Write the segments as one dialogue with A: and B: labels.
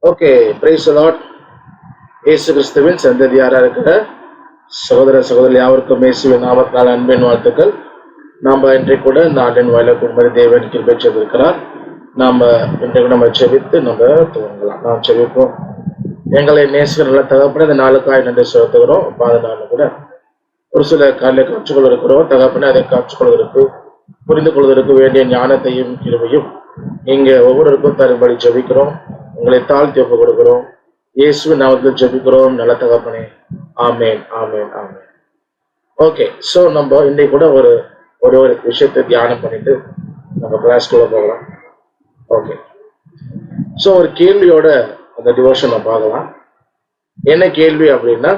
A: Okay, praise the Lord. இயேசு கிறிஸ்துவின் சந்ததியாரா இருக்கிற சகோதர சகோதரி யாவருக்கும் இயேசுவின் நாமத்தினால் அன்பின் வாழ்த்துக்கள். நாம் இன்றைக்கு கூட இந்த ஆண்டின் வாயில குடும்பத்தை தேவன் கிருபை செய்திருக்கிறார். நாம் இன்றைக்கு நம்ம செபித்து நம்ம துவங்கலாம். நாம் செபிப்போம். எங்களை நேசிக்கிற நல்ல தகப்பனே, இந்த நாளுக்காய் நன்றி செலுத்துகிறோம். பாதுகாப்பு கூட ஒரு சில காலையை காட்சிகள் இருக்கிறோம். தகப்பனே, அதை காட்சிக்கொள்வதற்கு புரிந்து கொள்வதற்கு வேண்டிய ஞானத்தையும் கிருபையும் இங்கே ஒவ்வொருவருக்கும் தரும்படி ஜெபிக்கிறோம். உங்களை தாழ்த்தி ஒப்பு கொடுக்கிறோம். இயேசுவின் நாமத்தில் ஜெபிக்கிறோம் நல்ல தகப்பனே. ஆமேன், ஆமேன், ஆமேன். ஓகே, ஸோ நம்ம இன்னைக்கு கூட ஒரு விஷயத்தை தியானம் பண்ணிட்டு நம்ம கிளாஸ்க்குள்ள போகலாம். ஓகே, ஸோ ஒரு கேள்வியோட அந்த டிவோஷன் நம்ம பார்க்கலாம். என்ன கேள்வி அப்படின்னா,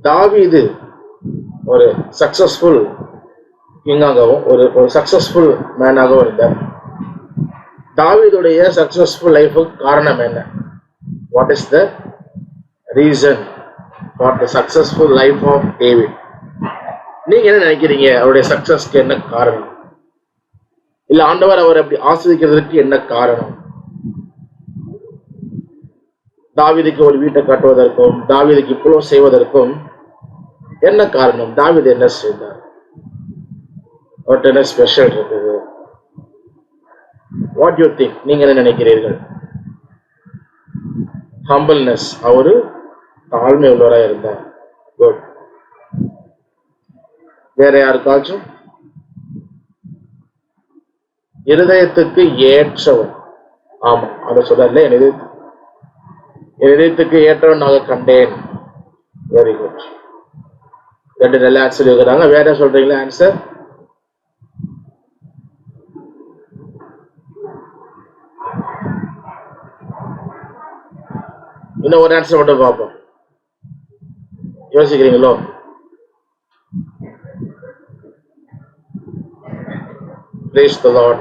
A: தாவீது ஒரு சக்சஸ்ஃபுல் கிங்காகவும் ஒரு சக்சஸ்ஃபுல் மேனாகவும் இருந்தார். தாவீதுடைய சக்சஸ்ஃபுல் லைஃபுக்கு காரணம் என்ன? What is the reason for the successful life of David? நீங்க என்ன நினைக்கிறீங்க? அவருடைய சக்சஸ்க்கு என்ன காரணம்? இல்ல ஆண்டவர் அவர் அப்படி ஆஸ்வதிக்கிறதுக்கு என்ன காரணம்? தாவீதுக்கு ஒரு வீட்டை கட்டுவதற்கும் தாவீதுக்கு இவ்வளவு செய்வதற்கும் என்ன காரணம்? தாவீது என்ன செய்தார்? அவர்கிட்ட என்ன ஸ்பெஷல் இருக்குது? What you think? நீங்க என்ன நினைக்கிறீர்கள்? ஹம்பிள்னஸ், அவரு தாழ்மை உள்ளவராக இருந்தார். குட். வேற யாருக்காச்சும்? இருதயத்துக்கு ஏற்றவன். ஆமா, அதை சொல்லல. என் இதயத்துக்கு ஏற்றவன் நாங்க கண்டேன். Very good. ரெண்டு நல்ல ஆன்சர் இருக்கிறாங்க. வேற சொல்றீங்களா ஆன்சர்? இன்னும் ஒரு ஆன்சர் மட்டும் பார்ப்போம். யோசிக்கிறீங்களோ? Praise the Lord.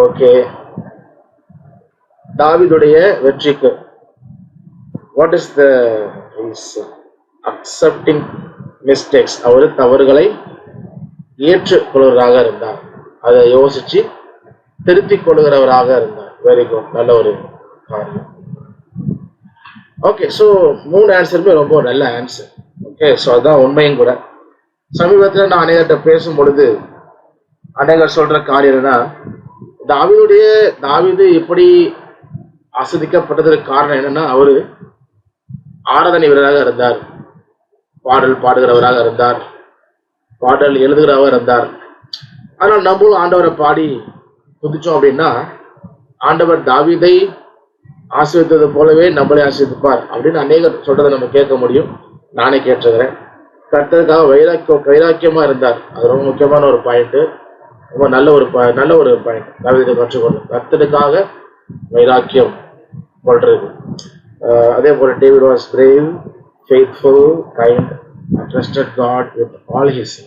A: ஓகே, தாவீதுடைய வெற்றிக்கு what is the reason? Accepting mistakes. அவர் தவறுகளை ஏற்றுக்கொள்வராக இருந்தார். அதை யோசிச்சு திருத்திக் கொள்கிறவராக இருந்தார். Very good. நல்ல ஒரு காரியம். ஓகே, ஸோ 3 ஆன்சருமே ரொம்ப நல்ல ஆன்சர். ஓகே, ஸோ அதுதான் உண்மையும் கூட. சமீபத்தில் நான் அநேகர்கிட்ட பேசும் பொழுது அநேகர் சொல்ற காரியம் என்னன்னா, தாவீது எப்படி ஆஸ்வதிக்கப்பட்டதற்கு காரணம் என்னன்னா, அவரு ஆராதனை வீரராக இருந்தார், பாடல் பாடுகிறவராக இருந்தார், பாடல் எழுதுகிறவராக இருந்தார். ஆனால் நம்மளும் ஆண்டவரை பாடி துதிச்சோம் அப்படின்னா, ஆண்டவர் தாவீதை ஆசீர்வதித்தது போலவே நம்மளே ஆசீர்வதிப்பார் அப்படின்னு அநேகர் சொல்றதை நம்ம கேட்க முடியும். நானே கேட்டிருக்கிறேன். கர்த்தருக்காக வைராக்கியமா இருந்தார். அது ரொம்ப முக்கியமான ஒரு பாயிண்ட். ரொம்ப நல்ல ஒரு பாயிண்ட் தாவீதை கற்றுக்கொள்ளும். கர்த்தருக்காக வைராக்கியம் கொள்றது. அதே போல David was brave, faithful, kind, trusted God with all his.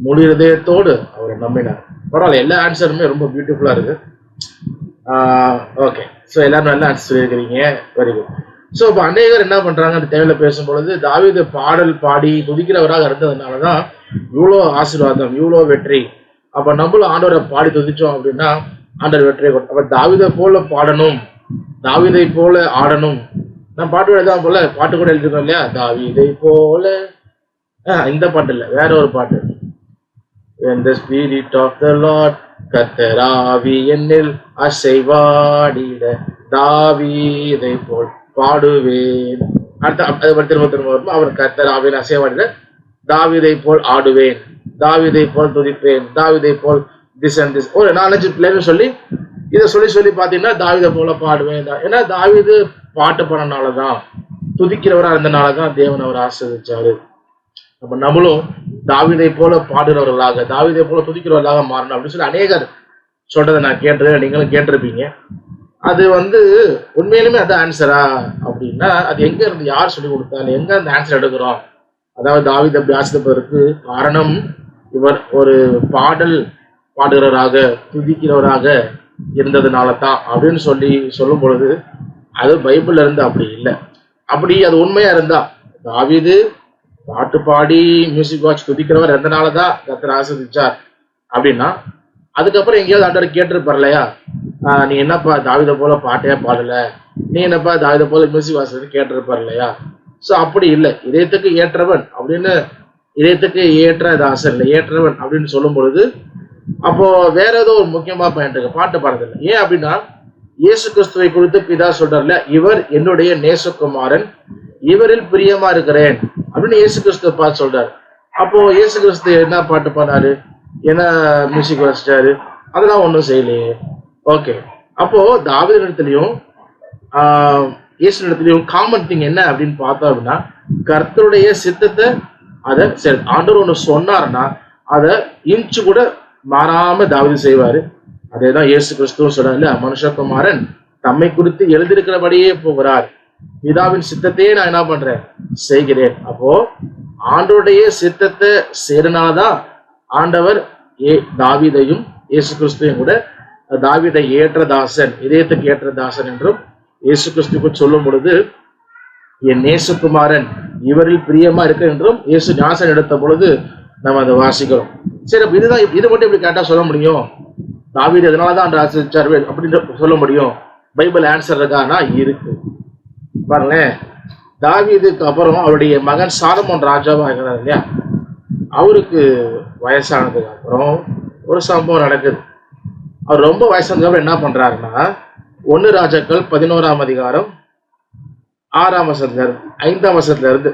A: முழு இதயத்தோடு அவரை நம்பினார். பரவாயில்ல, எல்லா ஆன்சருமே ரொம்ப பியூட்டிஃபுல்லா இருக்கு. ஓகே, ஸோ எல்லாரும் நல்லா ஆன்சர் சொல்லியிருக்கிறீங்க. Very good. ஸோ இப்போ அநேகர் என்ன பண்றாங்க, அந்த தேவையில பேசும்பொழுது, தாவீது பாடல் பாடி துதிக்கிறவராக இருந்ததுனாலதான் இவ்வளோ ஆசீர்வாதம், இவ்வளோ வெற்றி. அப்ப நம்மளும் ஆண்டவரை பாடி துதிச்சோம் அப்படின்னா ஆண்டவர் வெற்றியை கொடுத்தோம். அப்ப தாவீதை போல பாடணும், தாவீதை போல ஆடணும். நான் பாட்டு எழுதாம போல பாட்டு கூட எழுதிருக்கோம் இல்லையா? தாவீதை போல. இந்த பாட்டு இல்லை, வேற ஒரு பாட்டு. When the spirit of the Lord, கர்த்தர் ஆவி என்னில் அசைவாடிட தாவீதை போல் பாடுவேன். அடுத்த திரும்ப வரும். அவர் கர்த்தர் ஆவியின் அசைவாடிட தாவீதை போல் ஆடுவேன், தாவீதை போல் துதிப்பேன், தாவீதை போல் திஸ் அண்ட் திஸ். ஒரு 4-5 பிள்ளைன்னு சொல்லி இதை சொல்லி பார்த்தீங்கன்னா தாவீதை போல பாடுவேன். ஏன்னா தாவீது பாட்டு பண்ணனாலதான், துதிக்கிறவரா இருந்தனாலதான் தேவன் அவர் ஆசீர்வதிச்சாரு. அப்ப நம்மளும் தாவீதை போல பாடுறவர்களாக, தாவீதை போல துதிக்கிறவர்களாக மாறணும் அப்படின்னு சொல்லி அநேகர் சொல்றதை நான் கேட்டிருக்கேன். நீங்களும் கேட்டிருப்பீங்க. அது உண்மையிலுமே அது ஆன்சரா அப்படின்னா, அது எங்க இருந்து, யார் சொல்லி கொடுத்தாலும் எங்க அந்த ஆன்சர் எடுக்கிறோம்? அதாவது தாவீது அப்படி ஆசீர்வதிப்பதற்கு காரணம் இவர் ஒரு பாடல் பாடுகிறவராக, துதிக்கிறவராக இருந்ததுனால தான் அப்படின்னு சொல்லும் பொழுது, அது பைபிள்ல இருந்து அப்படி இல்லை. அப்படி அது உண்மையா இருந்தா, தாவீது பாட்டு பாடி மியூசிக் வாட்ச் துதிக்கிறவர் இருந்தனாலதான் கர்த்தர் ஆசீர்வதிச்சார் அப்படின்னா, அதுக்கப்புறம் எங்கேயாவது ஆண்டவர் கேட்டிருப்பார் இல்லையா? நீ என்னப்பா தாவீதை போல பாட்டையா பாடல, நீ என்னப்பா தாவீதை போல மியூசிக் வாசல் கேட்டிருப்பார் இல்லையா? சோ அப்படி இல்லை, இதயத்துக்கு ஏற்றவன் அப்படின்னு, இதயத்துக்கு ஏற்ற தாசன் இல்லை ஏற்றவன் அப்படின்னு சொல்லும் பொழுது அப்போ வேற ஏதோ ஒரு முக்கியமா பாயிண்ட் இருக்கு, பாட்டு பாடுறதில்லை. ஏன் அப்படின்னா இயேசு கிறிஸ்துவை குறித்து பிதா சொல்றாருல, இவர் என்னுடைய நேசகுமாரன், இவரில் பிரியமா இருக்கிறேன் அப்படின்னு இயேசு கிறிஸ்துவ பார்த்து சொல்றாரு. அப்போ இயேசு கிறிஸ்து என்ன பாட்டு பாடினாரு, என்ன மியூசிக் வச்சிட்டாரு, அதெல்லாம் ஒன்றும் செய்யலையே. ஓகே, அப்போ தாவீது இடத்துலயும் இயேசு இடத்துலயும் காமன் திங் என்ன அப்படின்னு பார்த்தோம் அப்படின்னா, கர்த்தருடைய சித்தத்தை அதை சரி ஆண்டவர் ஒன்று சொன்னாருன்னா அதை இன்ச்சு கூட மாறாம தாவீது செய்வாரு. அதேதான் இயேசு கிறிஸ்துவும் சொல்றாரு, மனுஷகுமாரன் தம்மை குறித்து எழுதியிருக்கிறபடியே போகிறார், பிதாவின் சித்தத்தையே நான் என்ன பண்றேன், செய்கிறேன். அப்போ ஆண்டவருடைய சித்தத்தை செய்யறனாதான் ஆண்டவர் தாவீதையும் இயேசு கிறிஸ்துவையும் கூட தாவீதை ஏற்ற தாசன், இதயத்துக்கு ஏற்ற தாசன் என்றும் இயேசு கிறிஸ்துக்கு சொல்லும் பொழுது என் நேசகுமாரன் இவரில் பிரியமா இருக்க என்றும் இயேசு ஞாசன் எடுத்த பொழுது நம்ம அதை வாசிக்கிறோம். சரி, அப்ப இதுதான், இது மட்டும் இப்படி கேட்டா சொல்ல முடியும், தாவீது எதனாலதான் ஆசிச்சார் அப்படின்னு சொல்ல முடியும், பைபிள் ஆன்சர் இருக்கானா? இருக்கு. பாருங்களேன், தாவீதுக்கு அப்புறம் அவருடைய மகன் சாலமோன் ராஜாவா இருக்கிறார் இல்லையா, அவருக்கு வயசானதுக்கு அப்புறம் ஒரு சம்பவம் நடக்குது. அவர் ரொம்ப வயசானதுக்கு என்ன பண்றாருன்னா, 1 ராஜாக்கள் 11ஆம் அதிகாரம் 6ஆம் வசனத்துல இருந்து 5ஆம் வசனத்துல இருந்து,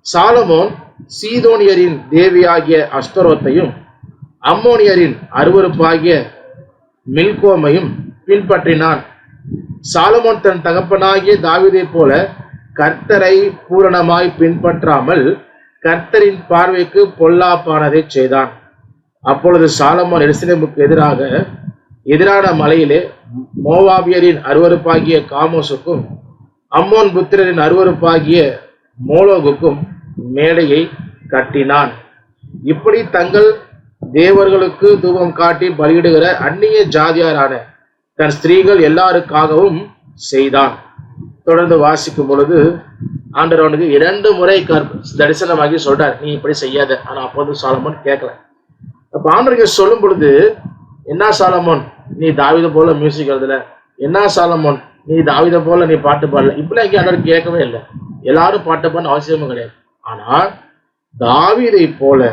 A: சாலமோன் சீதோனியரின் தேவியாகிய அஸ்தரோத்தையும் அம்மோனியரின் அருவருப்பாகிய மில்கோமையும் பின்பற்றினான். சாலமோன் தன் தகப்பனாகிய தாவீதை போல கர்த்தரை பூரணமாய் பின்பற்றாமல் கர்த்தரின் பார்வைக்கு பொல்லாப்பானதை செய்தான். அப்பொழுது சாலமோன் எருசலேமுக்கு எதிரான மலையிலே மோவாபியரின் அருவருப்பாகிய காமோசுக்கும் அம்மோன் புத்திரரின் அருவருப்பாகிய மோலோகுக்கும் மேடையை கட்டினான். இப்படி தங்கள் தேவர்களுக்கு தூபம் காட்டி பலியிடுகிற அந்நிய ஜாதியாரான தன் ஸ்திரீகள் எல்லாருக்காகவும் செய்தான். தொடர்ந்து வாசிக்கும் பொழுது ஆண்டவர் அவனுக்கு 2 முறை தரிசனமாகி சொல்றார், நீ இப்படி செய்யாத. ஆனா அப்போது சாலமோன் கேட்கல. அப்ப ஆண்டவருக்கு சொல்லும் பொழுது, என்ன சாலமோன் நீ தாவீதை போல மியூசிக் எழுதல, என்ன சாலமோன் நீ தாவீதை போல நீ பாட்டு பாடல, இப்படிலாம் எங்கேயும் ஆண்டவர் கேட்கவே இல்லை. எல்லாரும் பாட்டு பாடணும் அவசியமும் கிடையாது. ஆனா தாவீதை போல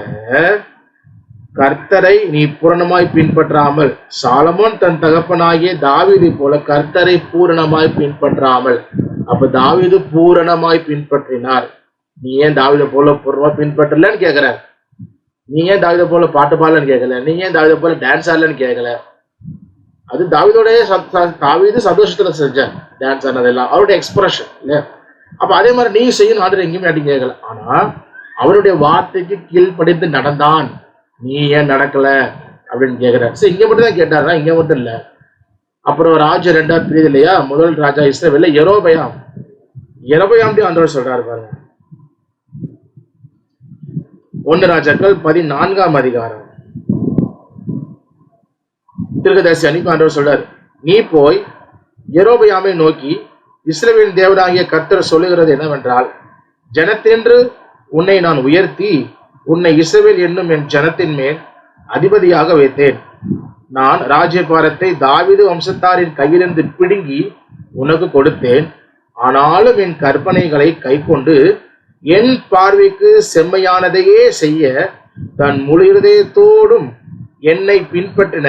A: கர்த்தரை நீ பூரணமாய் பின்பற்றாமல், சாலமோன் தன் தகப்பனாகிய தாவீதை போல கர்த்தரை பூரணமாய் பின்பற்றாமல், அப்ப தாவீது பூரணமாய் பின்பற்றினார். நீ ஏன் தாவீதை போல பூர்ணமா பின்பற்றலன்னு கேட்கிற, நீ ஏன் தாவீதை போல பாட்டு பாடலன்னு கேட்கல, நீ ஏன் தாவீதை போல டான்ஸ் ஆடலன்னு கேட்கல. அது தாவீதோடைய தாவீது சந்தோஷத்துல செஞ்சார் டான்ஸ் ஆனதெல்லாம், அவருடைய எக்ஸ்பிரஷன் இல்லையா. அப்ப அதே மாதிரி நீ செய்யணும் ஆண்டு எங்கேயுமே அப்படி கேட்கல. ஆனா அவருடைய வார்த்தைக்கு கீழ்ப்படிந்து நடந்தான், நீ ஏன் நடக்கல அப்படின்னு கேட்கிறார். சரி, இங்க மட்டும் தான் கேட்டாருன்னா இங்க மட்டும் இல்ல. அப்புறம் ராஜா 2ஆவது பிரிவு இல்லையா, முதல் ராஜா இஸ்ரவேல்ல யெரொபெயாம் ஆண்டவர் சொல்றாரு பாருங்க. 1 ராஜாக்கள் 14ஆம் அதிகாரம் தீர்க்கதரிசி அனுப்பி ஆண்டவர் சொல்றாரு, நீ போய் யெரொபெயாமை நோக்கி இஸ்ரவேலின் தேவனாகிய கர்த்தர் சொல்லுகிறது என்னவென்றால், ஜனத்தென்று உன்னை நான் உயர்த்தி உன்னை இஸ்ரவேல் என்னும் என் ஜனத்தின் மேல் அதிபதியாக வைத்தேன். நான் ராஜ்யபாரத்தை தாவீது வம்சத்தாரின் கையிலிருந்து பிடுங்கி உனக்கு கொடுத்தேன். ஆனாலும் என் கற்பனைகளை கைக்கொண்டு என் பார்வைக்கு செம்மையானதையே செய்ய தன் முழு இருதயத்தோடும் என்னை பின்பற்றின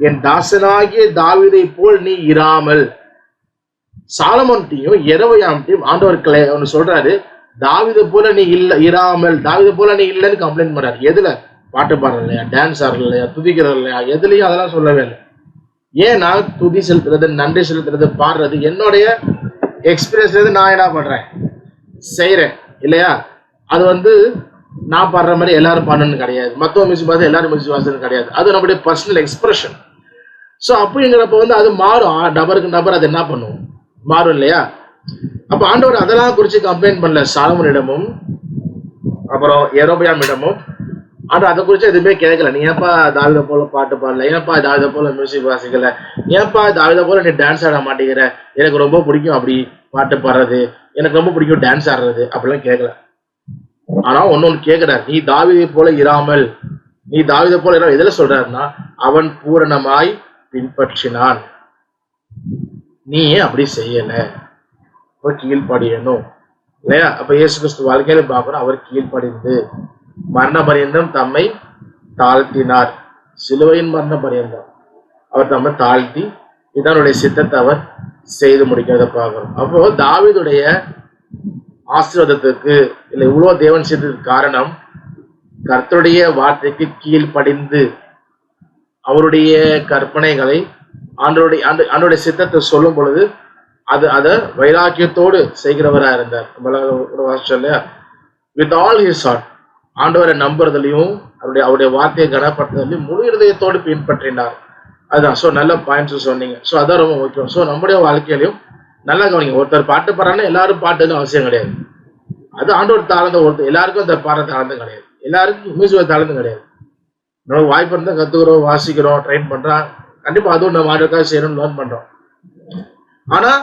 A: என் தாசனாகிய தாவீதை போல் நீ இராமல். சாலமோன்ட்டையும் யெரொபெயாம்ட்டையும் ஆண்டவர் ஒன்னு சொல்றாரு, தாவீதை போல நீ இராமல், தாவீதை போல நீ இல்லைன்னு கம்ப்ளைண்ட் பண்றாரு. எதுல? பாட்டு பாடுறது இல்லையா, டான்ஸ் ஆடுறது இல்லையா, துதிக்கிறது இல்லையா, எதுலையும் அதெல்லாம் சொல்லவே இல்லை. ஏன்னா துதி செலுத்துறது, நன்றி செலுத்துறது, பாடுறது என்னுடைய எக்ஸ்பீரியன்ஸ்ல நான் என்ன பண்றேன், செய்யறேன் இல்லையா. அது நான் பாடுற மாதிரி எல்லாரும் பாடணும்னு கிடையாது, மற்றவங்க மியூசிக் பார்த்து எல்லாரும் மியூசிக் வாசன்னு கிடையாது. அது நம்மளுடைய பர்சனல் எக்ஸ்பிரஷன். ஸோ அப்படிங்கிறப்ப அது மாறும், நபருக்கு நபர் அது என்ன பண்ணுவோம், மாறும் இல்லையா. அப்ப ஆண்டவர் அதெல்லாம் குறித்து கம்ப்ளைண்ட் பண்ணல சாலமோனிடமும் அப்புறம் யெரொபெயாமிடமும். ஆனா அதை குறித்து எதுவுமே கேட்கல. நீ ஏன்ப்பா தாவீதை போல பாட்டு பாடல, ஏன்ப்பா தாவீதை போல மியூசிக் வாசிக்கல, ஏன்ப்பா தாவீதை போல நீ டான்ஸ் ஆட மாட்டேங்கிற, எனக்கு ரொம்ப பிடிக்கும் அப்படி பாட்டு பாடுறது, எனக்கு ரொம்ப பிடிக்கும் டான்ஸ் ஆடுறது, அப்படிலாம் கேட்கல. ஆனா ஒன்னு கேட்கிறார், நீ தாவீதை போல இராமல், நீ தாவீதை போல எதுல சொல்றாருன்னா அவன் பூரணமாய் பின்பற்றினான். நீ ஏன் அப்படி செய்யல? அப்ப கீழ்ப்படியணும் இல்லையா? அப்ப இயேசு கிறிஸ்து வாழ்க்கையில பார்க்கிறோம், அவர் கீழ்ப்படிந்து மரண பரியந்தம் தம்மை தாழ்த்தினார். சிலுவையின் மரண பரியந்தம் அவர் தம்மை தாழ்த்தி இதனுடைய சித்தத்தை அவர் செய்து முடிக்கிறத பார்க்கிறோம். அப்போ தாவீதுடைய ஆசீர்வாதத்துக்கு இல்லை இவ்வளவு தேவன் செய்ததுக்கு காரணம் கர்த்தருடைய வார்த்தைக்கு கீழ்ப்படிந்து அவருடைய கற்பனைகளை ஆண்டோடைய சித்தத்தை சொல்லும் பொழுது அதை வைராக்கியத்தோடு செய்கிறவரா இருந்தார். இல்லையா? வித் ஆல் ஹிஸ் ஹார்ட் ஆண்டவரை நம்புறதுலையும் அவருடைய வார்த்தையை கனப்படுத்துறதுலையும் முழு இதயத்தோடு பின்பற்றினார். அதுதான். ஸோ நல்ல பாயிண்ட்ஸ் சொன்னீங்க. ஸோ அதான் ரொம்ப முக்கியம். ஸோ நம்முடைய வாழ்க்கையிலையும் நல்லா கவனிங்க. ஒருத்தர் பாட்டு பாடுறாங்கன்னா எல்லாரும் பாட்டுன்னு அவசியம் கிடையாது. அது ஆண்டவர் தாழ்ந்த ஒருத்தர் எல்லாருக்கும் அந்த பாடுற தாழ்ந்து கிடையாது. எல்லாருக்கும் மியூசிக் தாழ்ந்து கிடையாது. நம்ம வாய்ப்பு இருந்தால் கற்றுக்குறோம், வாசிக்கிறோம், ட்ரைன் பண்ணுறோம். கண்டிப்பாக அதுவும் நம்ம ஆண்டவருக்காக செய்யணும்னு லேர்ன் பண்ணுறோம். ஆனால்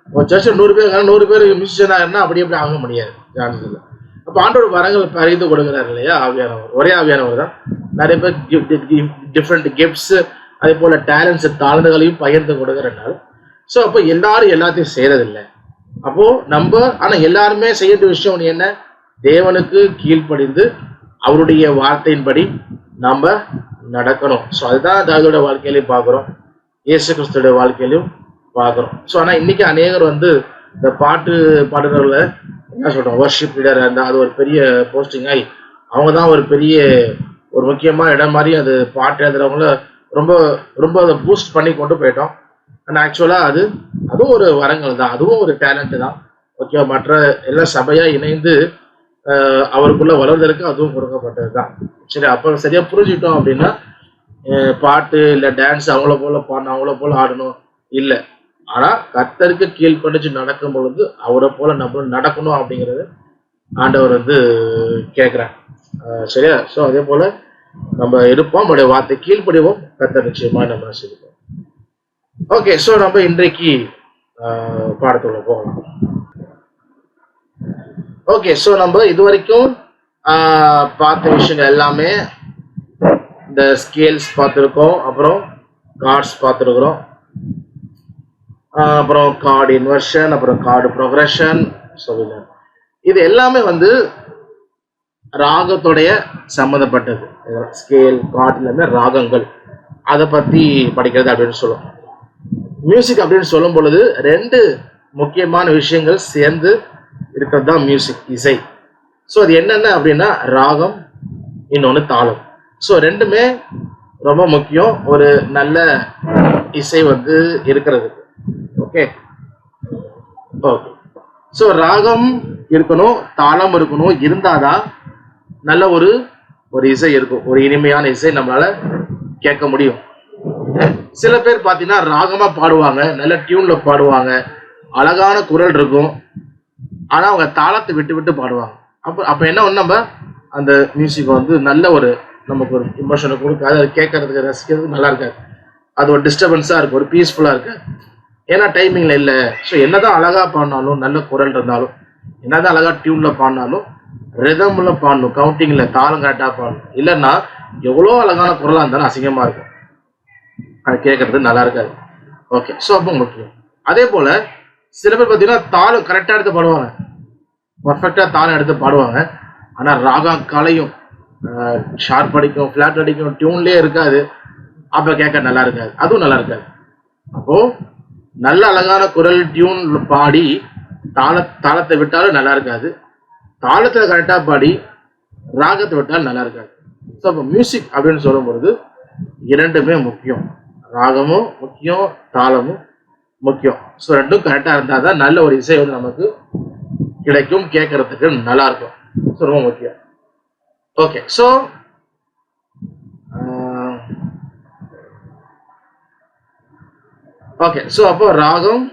A: ஒரு சர்ச்சில் 100 பேர் 100 பேர் மியூசிஷியனாக இருந்தால் அப்படி எப்படி ஆக முடியாது. சான்ஸ் இல்லை. அப்போ ஆண்டோட வரங்கள் பறிந்து கொடுக்குறாரு இல்லையா? ஆவியானவர், ஒரே ஆவியானவர் தான். நிறைய பேர் டிஃப்ரெண்ட் கிஃப்ட்ஸ் அதே போல் டேலண்ட்ஸ் தாழ்ந்துகளையும் பகிர்ந்து கொடுக்குறனால. ஸோ அப்போ எல்லாரும் எல்லாத்தையும் செய்யறதில்லை. அப்போ நம்ம ஆனால் எல்லாருமே செய்ய வேண்டிய விஷயம் என்ன? தேவனுக்கு கீழ்ப்படிந்து அவருடைய வார்த்தையின்படி நம்ம நடக்கணும். ஸோ அதுதான் தாவீதோட வாழ்க்கையிலையும் பார்க்குறோம், இயேசு கிறிஸ்துவோட வாழ்க்கையிலையும் பார்க்குறோம். ஸோ ஆனால் இன்னைக்கு அநேகர் இந்த பாட்டு பாடுறவங்கள என்ன சொல்கிறோம், வர்ஷிப் லீடர் இருந்தால் அது ஒரு பெரிய போஸ்டிங் ஆகி அவங்க தான் ஒரு முக்கியமான இடம் மாதிரி அது பாட்டு எழுதுறவங்கள ரொம்ப ரொம்ப அதை பூஸ்ட் பண்ணி கொண்டு போயிட்டோம். ஆனால் ஆக்சுவலாக அதுவும் ஒரு வரங்கள் தான், அதுவும் ஒரு டேலண்ட் தான். ஓகே, மற்ற எல்லா சபையாக இணைந்து அவருக்குள்ள வளர்ந்ததுக்கு அதுவும் கொடுக்கப்பட்டது தான். சரி, அப்போ சரியாக புரிஞ்சுக்கிட்டோம் அப்படின்னா பாட்டு இல்லை டான்ஸ் அவங்கள போல பாடணும், அவங்கள போல ஆடணும் இல்லை. ஆனால் கர்த்தருக்கு கீழ்ப்படிஞ்சு நடக்கும் பொழுது அவரை போல நம்ம நடக்கணும் அப்படிங்கிறது ஆண்டவர் கேட்குறாங்க. சரியா? ஸோ அதே போல நம்ம இருப்போம், நம்மளுடைய வார்த்தை கீழ்ப்படிவோம், கர்த்தர் நிச்சயமா நம்ம ஆசீர்வதிப்போம். ஓகே, ஸோ நம்ம இன்றைக்கு பாடத்துக்குள்ள போகலாம். ஓகே, ஸோ நம்ம இது வரைக்கும் பார்த்த விஷயங்கள் எல்லாமே இந்த ஸ்கேல்ஸ் பார்த்துருக்கோம், அப்புறம் கார்ட்ஸ் பார்த்துருக்குறோம், அப்புறம் கார்டு இன்வர்ஷன், அப்புறம் கார்டு ப்ரோக்ரஷன். சொல்லுங்க, இது எல்லாமே ராகத்தோடைய சம்மந்தப்பட்டது. ஸ்கேல் கார்டு எல்லாமே ராகங்கள், அதை பற்றி படிக்கிறது அப்படின்னு சொல்லுவோம். மியூசிக் அப்படின்னு சொல்லும் பொழுது 2 முக்கியமான விஷயங்கள் சேர்ந்து இருக்கிறது தான் மியூசிக், இசை. ஸோ அது என்னென்ன அப்படின்னா ராகம், இன்னொன்று தாளம். ஸோ 2மே ரொம்ப முக்கியம் ஒரு நல்ல இசை இருக்கிறது. Okay okay. ஸோ ராகம் இருக்கணும், தாளம் இருக்கணும், இருந்தாதான் நல்ல ஒரு இசை இருக்கும், ஒரு இனிமையான இசை நம்மளால கேட்க முடியும். சில பேர் பார்த்தீங்கன்னா ராகமா பாடுவாங்க, நல்ல டியூன்ல பாடுவாங்க, அழகான குரல் இருக்கும், ஆனால் அவங்க தாளத்தை விட்டு விட்டு பாடுவாங்க. அப்போ என்ன நம்ம அந்த மியூசிக் நல்ல நமக்கு ஒரு இமோஷனை கொடுக்காது, அது கேட்கறதுக்கு ரசிக்கிறதுக்கு நல்லா இருக்காது, அது ஒரு டிஸ்டர்பன்ஸாக இருக்கும், ஒரு பீஸ்ஃபுல்லாக இருக்காது. ஏன்னா டைமிங்கில் இல்லை. ஸோ என்னதான் அழகாக பாடினாலும், நல்ல குரல் இருந்தாலும், என்னதான் அழகாக டியூனில் பாடினாலும் ரிதமில் பாடணும், கவுண்டிங்கில் தாளம் கரெக்டாக பாடணும். இல்லைன்னா எவ்வளோ அழகான குரலாக இருந்தாலும் அசிங்கமாக இருக்கும், அது கேட்கறது நல்லா இருக்காது. ஓகே, ஸோ அப்போ முக்கியம். அதே போல் சில பேர் பார்த்தீங்கன்னா தாளம் கரெக்டாக எடுத்து பாடுவாங்க, பர்ஃபெக்டாக தாளம் எடுத்து பாடுவாங்க, ஆனால் ராகம் கலையும், ஷார்ப் அடிக்கும், ஃப்ளாட் அடிக்கும், டியூன்லேயே இருக்காது, அப்போ கேட்க நல்லா இருக்காது, அதுவும் நல்லா இருக்காது. அப்போது நல்ல அழகான குரல் டியூன் பாடி தாளத்தை விட்டாலும் நல்லா இருக்காது, தாளத்தில் கரெக்டாக பாடி ராகத்தை விட்டாலும் நல்லா இருக்காது. ஸோ அப்போ மியூசிக் அப்படின்னு சொல்லும் பொழுது 2மே முக்கியம், ராகமும் முக்கியம், தாளமும் முக்கியம். ஸோ 2ம் கரெக்டாக இருந்தால் தான் நல்ல ஒரு இசை நமக்கு கிடைக்கும், கேட்கறதுக்கு நல்லா இருக்கும். ஸோ ரொம்ப முக்கியம். ஓகே, ஸோ ஓகே, ஸோ அப்போ ராகம்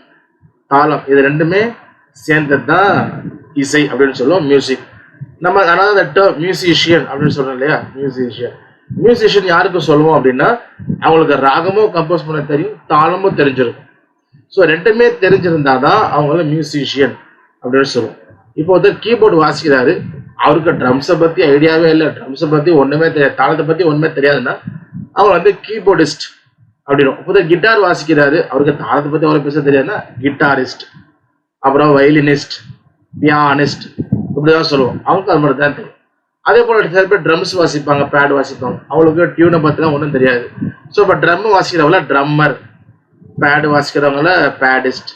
A: தாளம் இது 2மே சேர்ந்தது தான் இசை அப்படின்னு சொல்லுவோம், மியூசிக். நம்ம அதாவது மியூசிஷியன் அப்படின்னு சொல்றோம் இல்லையா? மியூசிஷியன் யாருக்கு சொல்லுவோம் அப்படின்னா அவங்களுக்கு ராகமும் கம்போஸ் பண்ண தெரியும், தாளமும் தெரிஞ்சிருக்கும். ஸோ 2மே தெரிஞ்சிருந்தாதான் அவங்கள மியூசிஷியன் அப்படின்னு சொல்லுவோம். இப்போ கீபோர்டு வாசிக்கிறாரு, அவருக்கு ட்ரம்ஸை பற்றி ஐடியாவே இல்லை, ட்ரம்ஸை பற்றி ஒன்றுமே தெரியாது, தாளத்தை பற்றி ஒன்றுமே தெரியாதுன்னா அவங்க கீபோர்டிஸ்ட் அப்படின்னு. இப்போ கிட்டார் வாசிக்கிறாரு, அவருக்கு தாளத்தை பத்தி அவ்வளவு பேச தெரியாதுன்னா கிட்டாரிஸ்ட், அப்புறம் வயலினிஸ்ட், பியானிஸ்ட், இப்படிதான் சொல்லுவோம். அவங்க அது மட்டும் தான் தெரியும். அதே போல சில பேர் ட்ரம்ஸ் வாசிப்பாங்க, பேட் வாசிப்பாங்க, அவங்களுக்கு டியூனை பத்திலாம் ஒன்றும் தெரியாது. ஸோ இப்போ ட்ரம் வாசிக்கிறவங்கள ட்ரம்மர், பேடு வாசிக்கிறவங்கள பேடிஸ்ட்,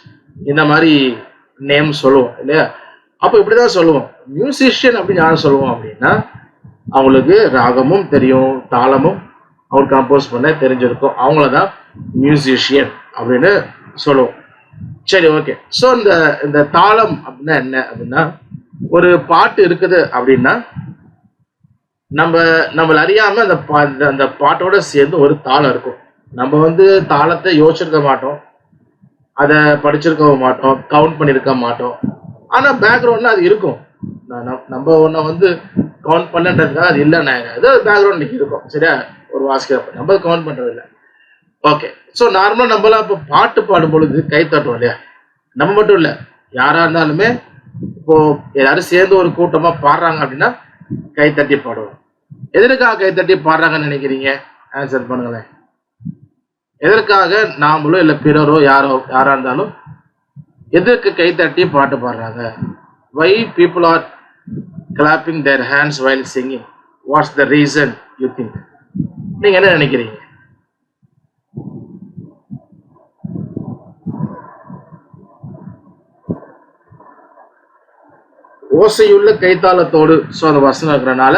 A: இந்த மாதிரி நேம் சொல்லுவோம் இல்லையா? அப்போ இப்படிதான் சொல்லுவோம். மியூசிஷியன் அப்படின்னு யாரும் சொல்லுவோம் அப்படின்னா அவங்களுக்கு ராகமும் தெரியும், தாளமும் அவர் கம்போஸ் பண்ண தெரிஞ்சிருக்கும், அவங்களதான் மியூசிஷியன் அப்படின்னு சொல்லுவோம். சரி, ஓகே. ஸோ இந்த தாளம் அப்படின்னா என்ன அப்படின்னா, ஒரு பாட்டு இருக்குது அப்படின்னா நம்மள அறியாம அந்த பாட்டோட சேர்ந்து ஒரு தாளம் இருக்கும். நம்ம தாளத்தை யோசிச்சிருக்க மாட்டோம், அதை படிச்சிருக்க மாட்டோம், கவுண்ட் பண்ணிருக்க மாட்டோம். ஆனா பேக்ரவுண்ட்ல அது இருக்கும். நம்ம ஒன்ன கவுண்ட் பண்ணன்றதுக்காக அது இல்லைன்னா ஏதோ பேக்ரவுண்ட் இருக்கும். சரியா? ஒரு வாசிக்கிறப்ப நம்ம கவுண்ட் பண்றது இல்லை. ஓகே. ஸோ நார்மலா நம்மளாம் இப்போ பாட்டு பாடும் பொழுது கை தட்டுவோம் இல்லையா? நம்ம மட்டும் இல்லை, யாரா இருந்தாலுமே இப்போ எல்லாரும் சேர்ந்து ஒரு கூட்டமா பாடுறாங்க அப்படின்னா கை தட்டி பாடுவோம். எதற்காக கை தட்டி பாடுறாங்கன்னு நினைக்கிறீங்க? ஆன்சர் பண்ணுங்களேன். எதற்காக நாமளோ இல்லை பிறரோ யாரா இருந்தாலும் எதற்கு கை தட்டி பாட்டு பாடுறாங்க? Why people are clapping their hands while singing? What's the reason you think? நீங்க என்ன நினைக்கிறீங்க? ஓசையுள்ள கைத்தாளத்தோடு அந்த வசனம் இருக்கிறனால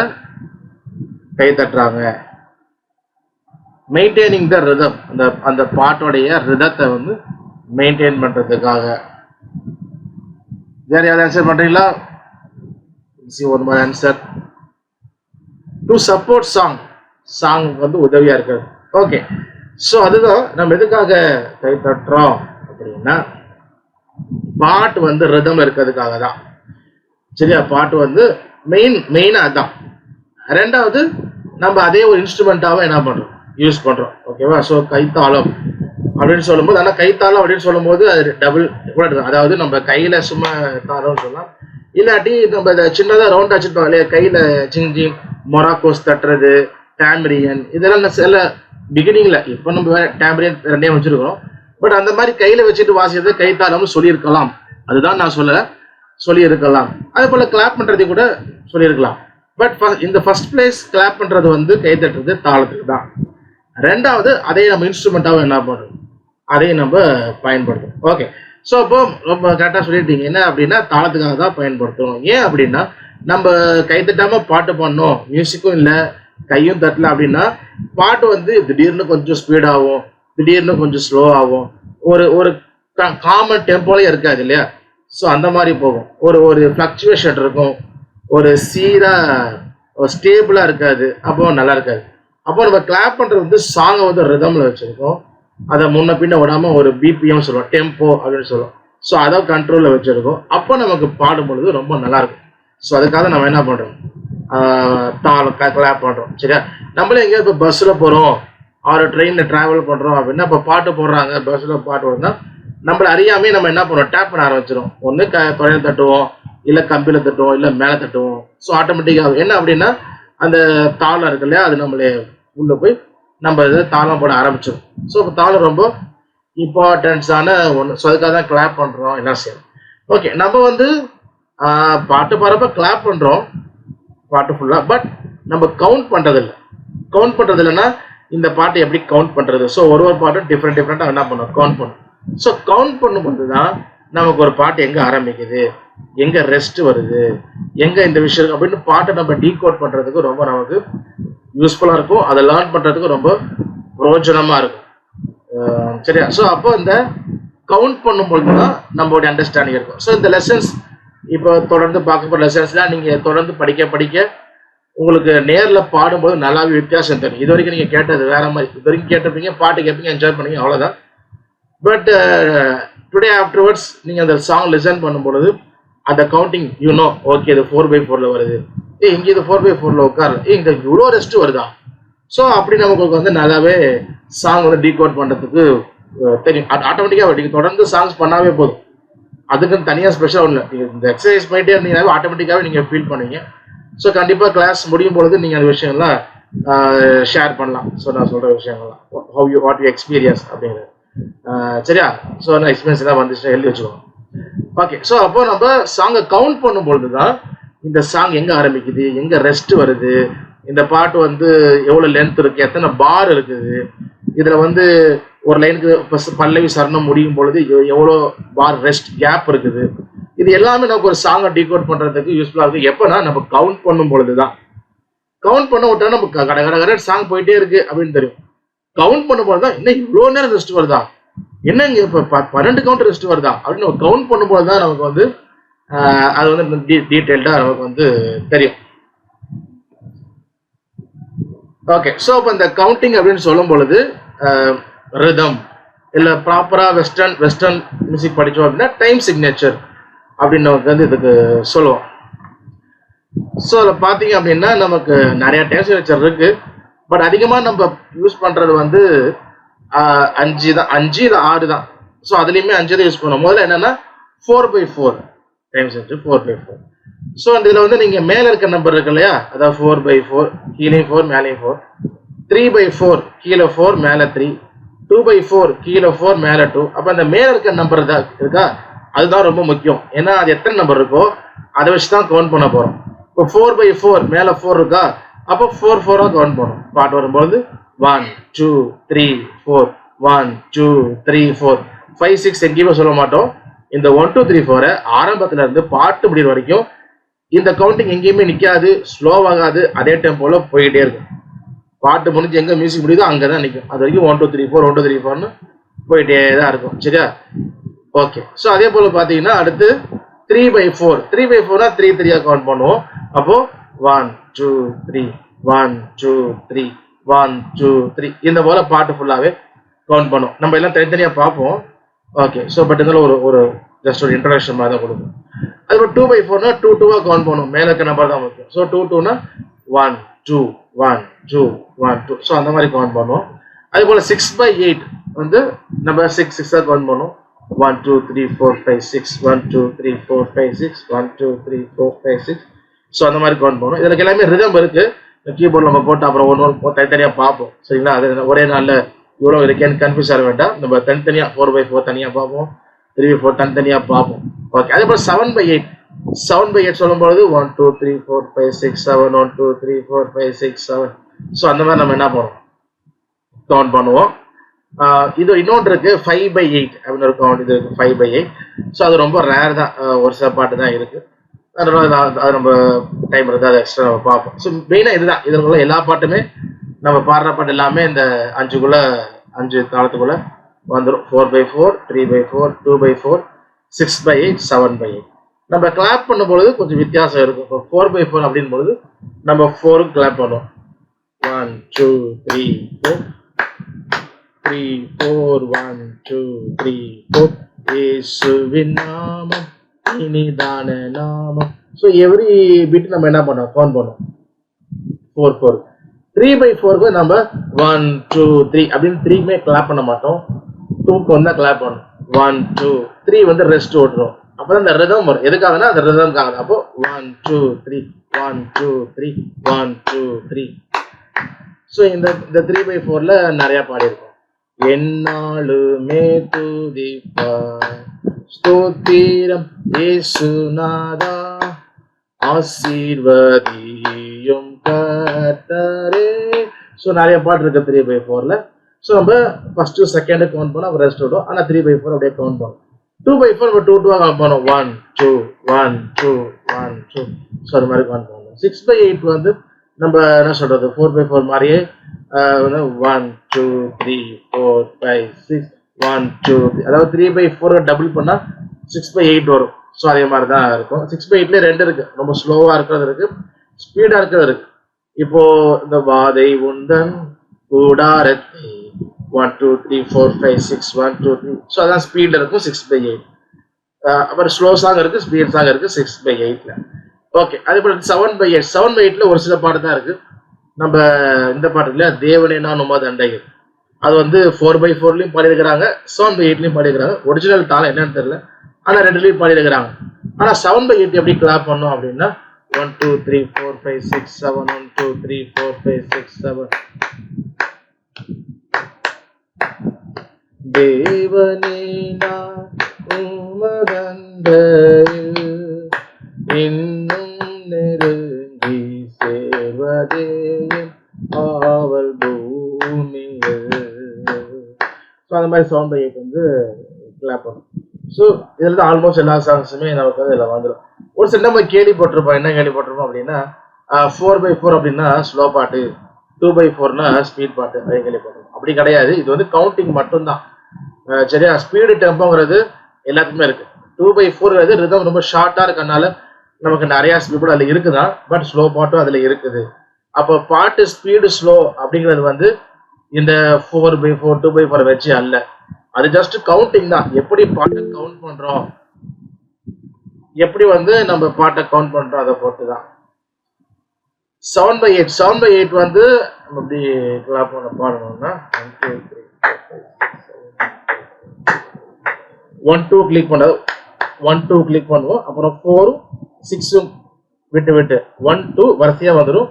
A: கை தட்டுறாங்க. மெயின்டைனிங் த ரிதம், அந்த பாட்டோடைய ரிதத்தை மெயின்டைன் பண்றதுக்காக. வேற யாராவது ஆன்சர் பண்றீங்களா? One more answer. To support song உதவியா இருக்காது. ஓகே. ஸோ அதுதான் நம்ம எதுக்காக கை தட்டுறோம் அப்படின்னா பாட்டு ரிதம் இருக்கிறதுக்காக தான். சரியா? பாட்டு மெயினா அதான். ரெண்டாவது நம்ம அதே ஒரு இன்ஸ்ட்ருமெண்டாவை என்ன பண்றோம், யூஸ் பண்றோம். ஓகேவா? ஸோ கைத்தாளம் அப்படின்னு சொல்லும்போது, ஆனால் கைத்தாளம் அப்படின்னு சொல்லும் போது அது டபுள், அதாவது நம்ம கையில சும்மா தாளம்னு சொல்லலாம், இல்லாட்டி நம்ம இதை சின்னதாக ரவுண்ட் வச்சுருப்போம் இல்லையா, கையில சிஞ்சி மொராக்கோஸ் தட்டுறது, டேம்பரியன், இதெல்லாம் சில பிகினிங்ல, இப்போ நம்ம டேம்பரியன் ரெண்டே வச்சிருக்கிறோம். பட் அந்த மாதிரி கையில வச்சுட்டு வாசிக்கிறது கைத்தாளம்னு சொல்லியிருக்கலாம். அதுதான் நான் சொல்லியிருக்கலாம். அதே போல கிளாப் பண்றதை கூட சொல்லியிருக்கலாம். பட் இந்த ஃபர்ஸ்ட் பிளேஸ் கிளாப் பண்றது கை தட்டுறது தாளத்துக்கு தான். ரெண்டாவது அதே நம்ம இன்ஸ்ட்ருமெண்டாவும் என்ன பண்றோம், அதையும் நம்ம பயன்படுத்தும். ஓகே. ஸோ அப்போ ரொம்ப கரெக்டாக சொல்லிட்டீங்க. என்ன அப்படின்னா தாளத்துக்காக தான் பயன்படுத்துவோம். ஏன் அப்படின்னா நம்ம கை தட்டாம பாட்டு பண்ணோம், மியூசிக்கும் இல்லை, கையும் தட்டல அப்படின்னா பாட்டு திடீர்னு கொஞ்சம் ஸ்பீடாகும், திடீர்னு கொஞ்சம் ஸ்லோ ஆகும், ஒரு காமன் டெம்போலே இருக்காது இல்லையா? ஸோ அந்த மாதிரி போகும். ஒரு ஃப்ளக்சுவேஷன் இருக்கும், ஒரு சீரா ஸ்டேபிளா இருக்காது, அப்போ நல்லா இருக்காது. அப்போ நம்ம கிளாப் பண்றது சாங்கை ரிதம்ல வச்சிருக்கோம், அதை முன்ன பின்ன விடாம ஒரு பிபிஎம் சொல்லுவோம், டெம்போ அப்படின்னு சொல்லுவோம். ஸோ அதை கண்ட்ரோல்ல வச்சிருக்கோம். அப்போ நமக்கு பாடும் பொழுது ரொம்ப நல்லா இருக்கும். ஸோ அதுக்காக நம்ம என்ன பண்றோம், தாளம் கிளாப் பண்றோம். சரியா? நம்மளே எங்கேயாவது இப்போ பஸ்ல போறோம், ஒரு ட்ரெயின்ல டிராவல் பண்றோம் அப்படின்னா இப்போ பாட்டு போடுறாங்க, பஸ்ல பாட்டு வருதுன்னா நம்மள அறியாமே நம்ம என்ன பண்ணுவோம், டேப் பண்ண ஆரம்பிச்சிடும். ஒன்று தொழில் தட்டுவோம், இல்லை கம்பியில தட்டுவோம், இல்லை மேலே தட்டுவோம். ஸோ ஆட்டோமேட்டிக்காக என்ன அப்படின்னா அந்த தாளம் இருக்கு இல்லையா, அது நம்மளே உள்ள போய் நம்ம தாளம் போட ஆரம்பிச்சிடும். ஸோ இப்போ தாளம் ரொம்ப இம்பார்ட்டன்ஸான ஒன்று. ஸோ அதுக்காக தான் கிளாப் பண்றோம், என்ன செய்யணும். ஓகே. நம்ம பாட்டு பாடுறப்ப கிளாப் பண்றோம் பாட்டு ஃபுல்லா, பட் நம்ம கவுண்ட் பண்றது இல்லை. கவுண்ட் பண்றது இல்லைன்னா இந்த பாட்டு எப்படி கவுண்ட் பண்றது? ஸோ ஒரு பாட்டும் டிஃப்ரெண்டா என்ன பண்ணும், கவுண்ட் பண்ணும். ஸோ கவுண்ட் பண்ணும்போது தான் நமக்கு ஒரு பாட்டு எங்க ஆரம்பிக்குது, எங்க ரெஸ்ட் வருது, எங்க இந்த விஷயம் அப்படின்னு பாட்டை நம்ம டீகோட் பண்றதுக்கு ரொம்ப நமக்கு யூஸ்ஃபுல்லா இருக்கும். அதை லேர்ன் பண்றதுக்கு ரொம்ப பிரயோஜனமா இருக்கும். சரியா? ஸோ அப்போ இந்த கவுண்ட் பண்ணும்போது தான் நம்மளுடைய அண்டர்ஸ்டாண்டிங் இருக்கும். ஸோ இந்த லெசன்ஸ் இப்போ தொடர்ந்து பார்க்க போகிற லெசன்ஸ்லாம் நீங்க தொடர்ந்து படிக்க உங்களுக்கு நேர்ல பாடும்போது நல்லாவே வித்தியாசம் தெரியும். இது வரைக்கும் நீங்க கேட்டது வேற மாதிரி, இது வரைக்கும் கேட்டிருப்பீங்க, பாட்டு கேட்பீங்க, என்ஜாய் பண்ணீங்க, அவ்வளோதான். பட் டுடே ஆஃப்டர்வர்ட்ஸ் நீங்க அந்த சாங் லிசன் பண்ணும்பொழுது அந்த கவுண்டிங் ஓகே இது 4/4 வருது, இங்க இது 4/4 உட்காரு, இங்க இவ்வளோ ரெஸ்ட் வருதா. ஸோ அப்படி நமக்கு நல்லாவே சாங் டீகோட் பண்றதுக்கு தெரியும். ஆட்டோமேட்டிக்கா நீங்க தொடர்ந்து சாங்ஸ் பண்ணாவே போதும், அதுக்குன்னு தனியாக ஸ்பெஷல் ஒன்று. இந்த எக்ஸசைஸ் பண்ணிட்டே இருந்தீங்கன்னாவே ஆட்டோமேட்டிக்காவே நீங்க ஃபீல் பண்ணுவீங்க. ஸோ கண்டிப்பா கிளாஸ் முடியும் பொழுது நீங்க அந்த விஷயம்லாம் ஷேர் பண்ணலாம். ஸோ நான் சொல்கிற விஷயங்கள்லாம் வாட் யூ எக்ஸ்பீரியன்ஸ் அப்படிங்கிறது. சரியா? ஸோ நான் எக்ஸ்பீரியன்ஸ் எல்லாம் வந்துச்சுன்னா எழுதி வச்சுக்கோங்க. ஓகே. ஸோ அப்போ நம்ம சாங்கை கவுண்ட் பண்ணும்பொழுது தான் இந்த சாங் எங்கே ஆரம்பிக்குது, எங்கே ரெஸ்ட் வருது, இந்த பாட்டு வந்து எவ்வளோ லென்த் இருக்குது, எத்தனை பார் இருக்குது, இதில் வந்து ஒரு லைனுக்கு பல்லவி சரணம் முடியும் பொழுது எவ்வளோ பார் ரெஸ்ட் கேப் இருக்குது, இது எல்லாமே நமக்கு ஒரு சாங்கை டீகோட் பண்ணுறதுக்கு யூஸ்ஃபுல்லாக இருக்குது. எப்போனா நம்ம கவுண்ட் பண்ணும் பொழுது தான். கவுண்ட் பண்ண விட்டா நமக்கு கடை கடை கடை சாங் போயிட்டே இருக்கு அப்படின்னு தெரியும். கவுண்ட் பண்ணும்போது தான் இன்னும் இவ்வளோ நேரம் ரெஸ்ட் வருதா, என்ன இங்கே இப்போ 12 கவுண்ட் ரெஸ்ட் வருதா அப்படின்னு நம்ம கவுண்ட் பண்ணும்போது தான் நமக்கு வந்து அது வந்து டீட்டெயில்டாக நமக்கு வந்து தெரியும். ஓகே. ஸோ இப்போ இந்த கவுண்டிங் அப்படின்னு சொல்லும் பொழுது ரிதம் இல்லை ப்ராப்பராக வெஸ்டர்ன் மியூசிக் படித்தோம் அப்படின்னா டைம் சிக்னேச்சர் அப்படின்னு நமக்கு வந்து இதுக்கு சொல்லுவோம். ஸோ அதில் பார்த்தீங்க அப்படின்னா நமக்கு நிறைய டைம் சிக்னேச்சர் இருக்கு. பட் அதிகமாக நம்ம யூஸ் பண்ணுறது வந்து 5 தான், 5 இல்லை 6 தான். ஸோ அதுலேயுமே 5 தான் யூஸ் பண்ணுவோம். முதல்ல என்னன்னா 4/4 டைம் சிக்னேச்சர் 4/4. ஸோ அந்த இதில் வந்து நீங்கள் மேலே இருக்க நம்பர் இருக்கு இல்லையா, அதாவது 4/4 கீழே 4 மேலே 4, 3/4 கீழே 4 மேலே 3, 2/4 கீழே 4 மேலே 2. அப்போ அந்த மேலே இருக்க நம்பர் தான் இருக்கா, அதுதான் ரொம்ப முக்கியம். ஏன்னா அது எத்தனை நம்பர் இருக்கோ அதை வச்சு தான் கவுண்ட் பண்ண போகிறோம். இப்போ 4/4 மேலே 4 இருக்கா, அப்போ 4/4 கவுண்ட் பண்ணணும். பாட்டு வரும்போது 1 2 3 4 1 2 3 4 5 6 எங்கேயுமே சொல்ல மாட்டோம். இந்த 1 2 3 4 ஆரம்பத்துல இருந்து பாட்டு முடிகிற வரைக்கும் இந்த கவுண்டிங் எங்கேயுமே நிற்காது, ஸ்லோவாகாது, அதே டெம்போல போயிட்டே இருக்கும். பாட்டு முடிஞ்சு எங்க மியூசிக் முடியுதோ அங்கே தான் நிற்கும். அது வரைக்கும் 1 2 3 4 1 2 3 4ன்னு போயிட்டே தான் இருக்கும். சரியா? ஓகே. ஸோ அதே போல பார்த்தீங்கன்னா அடுத்து 3/4 3/4னா 3 3 கவுண்ட் பண்ணுவோம். அப்போ 1 2 3 1 2 3 1 2 3 இந்த போல பாட்டு ஃபுல்லாகவே கவுண்ட் பண்ணுவோம். நம்ம எல்லாம் தனித்தனியாக பார்ப்போம். ஓகே. ஸோ பட் இருந்தாலும் ஒரு ஜஸ்ட் ஒரு இன்ட்ரடக்ஷன் மாதிரி தான் கொடுக்கும். அதுபோல் 2/4னா 2 2 கவுண்ட் பண்ணுவோம். மேலே இருக்க நம்பர் தான் முக்கியம். ஸோ 2 2னா 1 2 1 2 1 2. ஸோ அந்த மாதிரி கவுண்ட் பண்ணுவோம். அதே போல் 6/8 வந்து நம்ம 6 6 கவுண்ட் பண்ணுவோம். 1 2 3 4 5 6 1 2 3 4 5 6 1 2 3 4 5 6. ஸோ அந்த மாதிரி கவுண்ட் பண்ணுவோம். இதுக்கு எல்லாமே ரிதம் இருக்கு. கீபோர்ட் நம்ம போட்டு அப்புறம் ஒன்று தனித்தனியாக பார்ப்போம். சரிங்களா? அது ஒரே நாளில் இவ்வளோ இருக்கேன்னு கன்ஃபியூஸ் ஆக வேண்டாம். நம்ம தனித்தனியாக 4/4 தனியாக பார்ப்போம், 3/4 தனித்தனியாக பார்ப்போம். ஓகே. அதே போல் 7/8 சொல்லும்போது 1 2 3 4 5 6 7 1 2 3 4 5 6 7. ஸோ அந்த மாதிரி நம்ம என்ன பண்ணுவோம், கவுண்ட் பண்ணுவோம். இது இன்னொன்று இருக்கு 5/8 அப்படின்னு ஒரு கவுண்ட். இது இருக்கு 5/8. ஸோ அது ரொம்ப ரேர் தான், ஒரு சில பாட்டு தான் இருக்கு. அதனால அது நம்ம டைம் இருந்தால் அதை எக்ஸ்ட்ரா நம்ம பார்ப்போம். ஸோ மெயினாக இதுதான். இதற்குள்ள எல்லா பாட்டுமே நம்ம பாடுற பாட்டு எல்லாமே இந்த 5 தாளத்துக்குள்ள வந்துடும். 4/4 3/4 2/4 6/8 7/8. நம்ம கிளாப் பண்ணும்பொழுது கொஞ்சம் வித்தியாசம் இருக்கும். இப்போ 4/4 அப்படின் பொழுது நம்ம 4 கிளாப் பண்ணுவோம். 1 2 3 4 3 4 1 2 3 4 இயேசுவின் நாமம் இனிதான நாமம். ஸோ எவ்ரி பீட் நம்ம என்ன பண்ணோம், கவுண்ட் பண்ணுவோம். 4 4. 3/4க்கு நம்ம 1 2 3 அப்படின்னு 3க்குமே கிளாப் பண்ண மாட்டோம். 2க்கு வந்து கிளாப் பண்ணும். 1 2 3 வந்து ரெஸ்ட் ஓட்டுறோம். அப்பதான் இந்த ரிதம் வரும். எதுக்காகனா அந்த ரிதம்காக. அப்போ 1 2 3 1 2 3 1 2 3. ஸோ இந்த 3/4ல நிறைய பாடி இருக்கும். என்னாலுமே துதிப்பார் ஸ்தோத்திரம் இயேசுநாதா ஆசீர்வதியும் கர்த்தரே. ஸோ நிறைய பாட்டு இருக்கு 3/4ல. ஸோ நம்ம ஃபர்ஸ்ட் செகண்ட் கவுண்ட் பண்ணோம், அப்புறம் ரெஸ்ட் விடும். ஆனால் 3/4 அப்படியே கவுண்ட் பண்ணும். 2/4 நம்ம 2 2 கவுண்ட் பண்ணுவோம். 1 2 1 2 1 2. ஸோ அது மாதிரி கவுண்ட் பண்ணுவோம். 6/8 வந்து நம்ம என்ன சொல்றது, 4/4 மாதிரியே 1 2 3 4 5 6 1 2 3. அதாவது 3/4 டபுள் பண்ணா 6/8 வரும். ஸோ அதே மாதிரி தான் இருக்கும். 6/8ல 2 இருக்கு. ரொம்ப ஸ்லோவா இருக்கிறது இருக்கு, ஸ்பீடா இருக்கிறது இருக்கு. இப்போ இந்த வாதை உந்தன் கூடாரத்தை 1 2 3 4 5 6 1 2 3. ஸோ அதான் ஸ்பீட்ல இருக்கும் 6/8. அப்புறம் ஸ்லோ சாங் இருக்கு, ஸ்பீட் சாங் இருக்கு 6/8ல. ஓகே. அதே போல 7/8. 7/8ல ஒரு சில பாட்டு தான் இருக்கு. நம்ம இந்த பாட்டு இல்லையா, தேவனே நான் உமா தண்டைகள், அது வந்து 4/4லையும் பாடியிருக்கிறாங்க, 7/8லையும் பாடியிருக்கிறாங்க. ஒரிஜினல் தாளம் என்னன்னு தெரியல, ஆனால் 2லையும் பாடியிருக்கிறாங்க. ஆனால் 7/8 எப்படி கிளாப் பண்ணோம் அப்படின்னா 1 2 3 4 5 6 7 1 2 3 4 5 6 7 தேவனே நான் உமதண்டையில் இன்னும் நெருங்கி சேர்வதே என் ஆவல் பூமியில். ஸோ அந்த மாதிரி சவுண்ட் பை 8 வந்து கிளாப் பண்ணும். ஸோ இதில் தான் ஆல்மோஸ்ட் எல்லா சாங்ஸுமே நமக்கு வந்து இதில் வந்துடும். ஒரு சில நம்ம கேள்விப்பட்டிருப்போம். என்ன கேள்விப்பட்டிருப்போம் அப்படின்னா 4/4 அப்படின்னா ஸ்லோ பாட்டு, 2/4னா ஸ்பீட் பாட்டு அப்படின்னு கேள்விப்பட்டிருப்போம். அப்படி கிடையாது. இது வந்து கவுண்டிங் மட்டும்தான். சரியா? ஸ்பீடு டெம்போங்கிறது எல்லாத்துக்குமே இருக்கு. 2/4ங்கிறது ரிதம் ரொம்ப ஷார்ட்டா இருக்கனால நமக்கு நிறைய ஸ்பீடு அதில் இருக்குதான், பட் ஸ்லோ பாட்டும் அதில் இருக்குது. அப்போ பாட்டு ஸ்பீடு ஸ்லோ அப்படிங்கிறது வந்து இந்த 4/4 2/4 வச்சு அல்ல. அது ஜஸ்ட் கவுண்டிங் தான். எப்படி பாட்டை கவுண்ட் பண்றோம், எப்படி வந்து நம்ம பாட்டை கவுண்ட் பண்றோம் அதை பொறுத்து தான். 7/8 வந்து நம்ம எப்படி கிளாப் பண்ண பாடணும்னா 1 2 கிளிக் பண்ண 1 2 கிளிக் பண்ணுவோம். அப்புறம் 4 6 விட்டு விட்டு 1 2 வரிசையா வந்துடும்.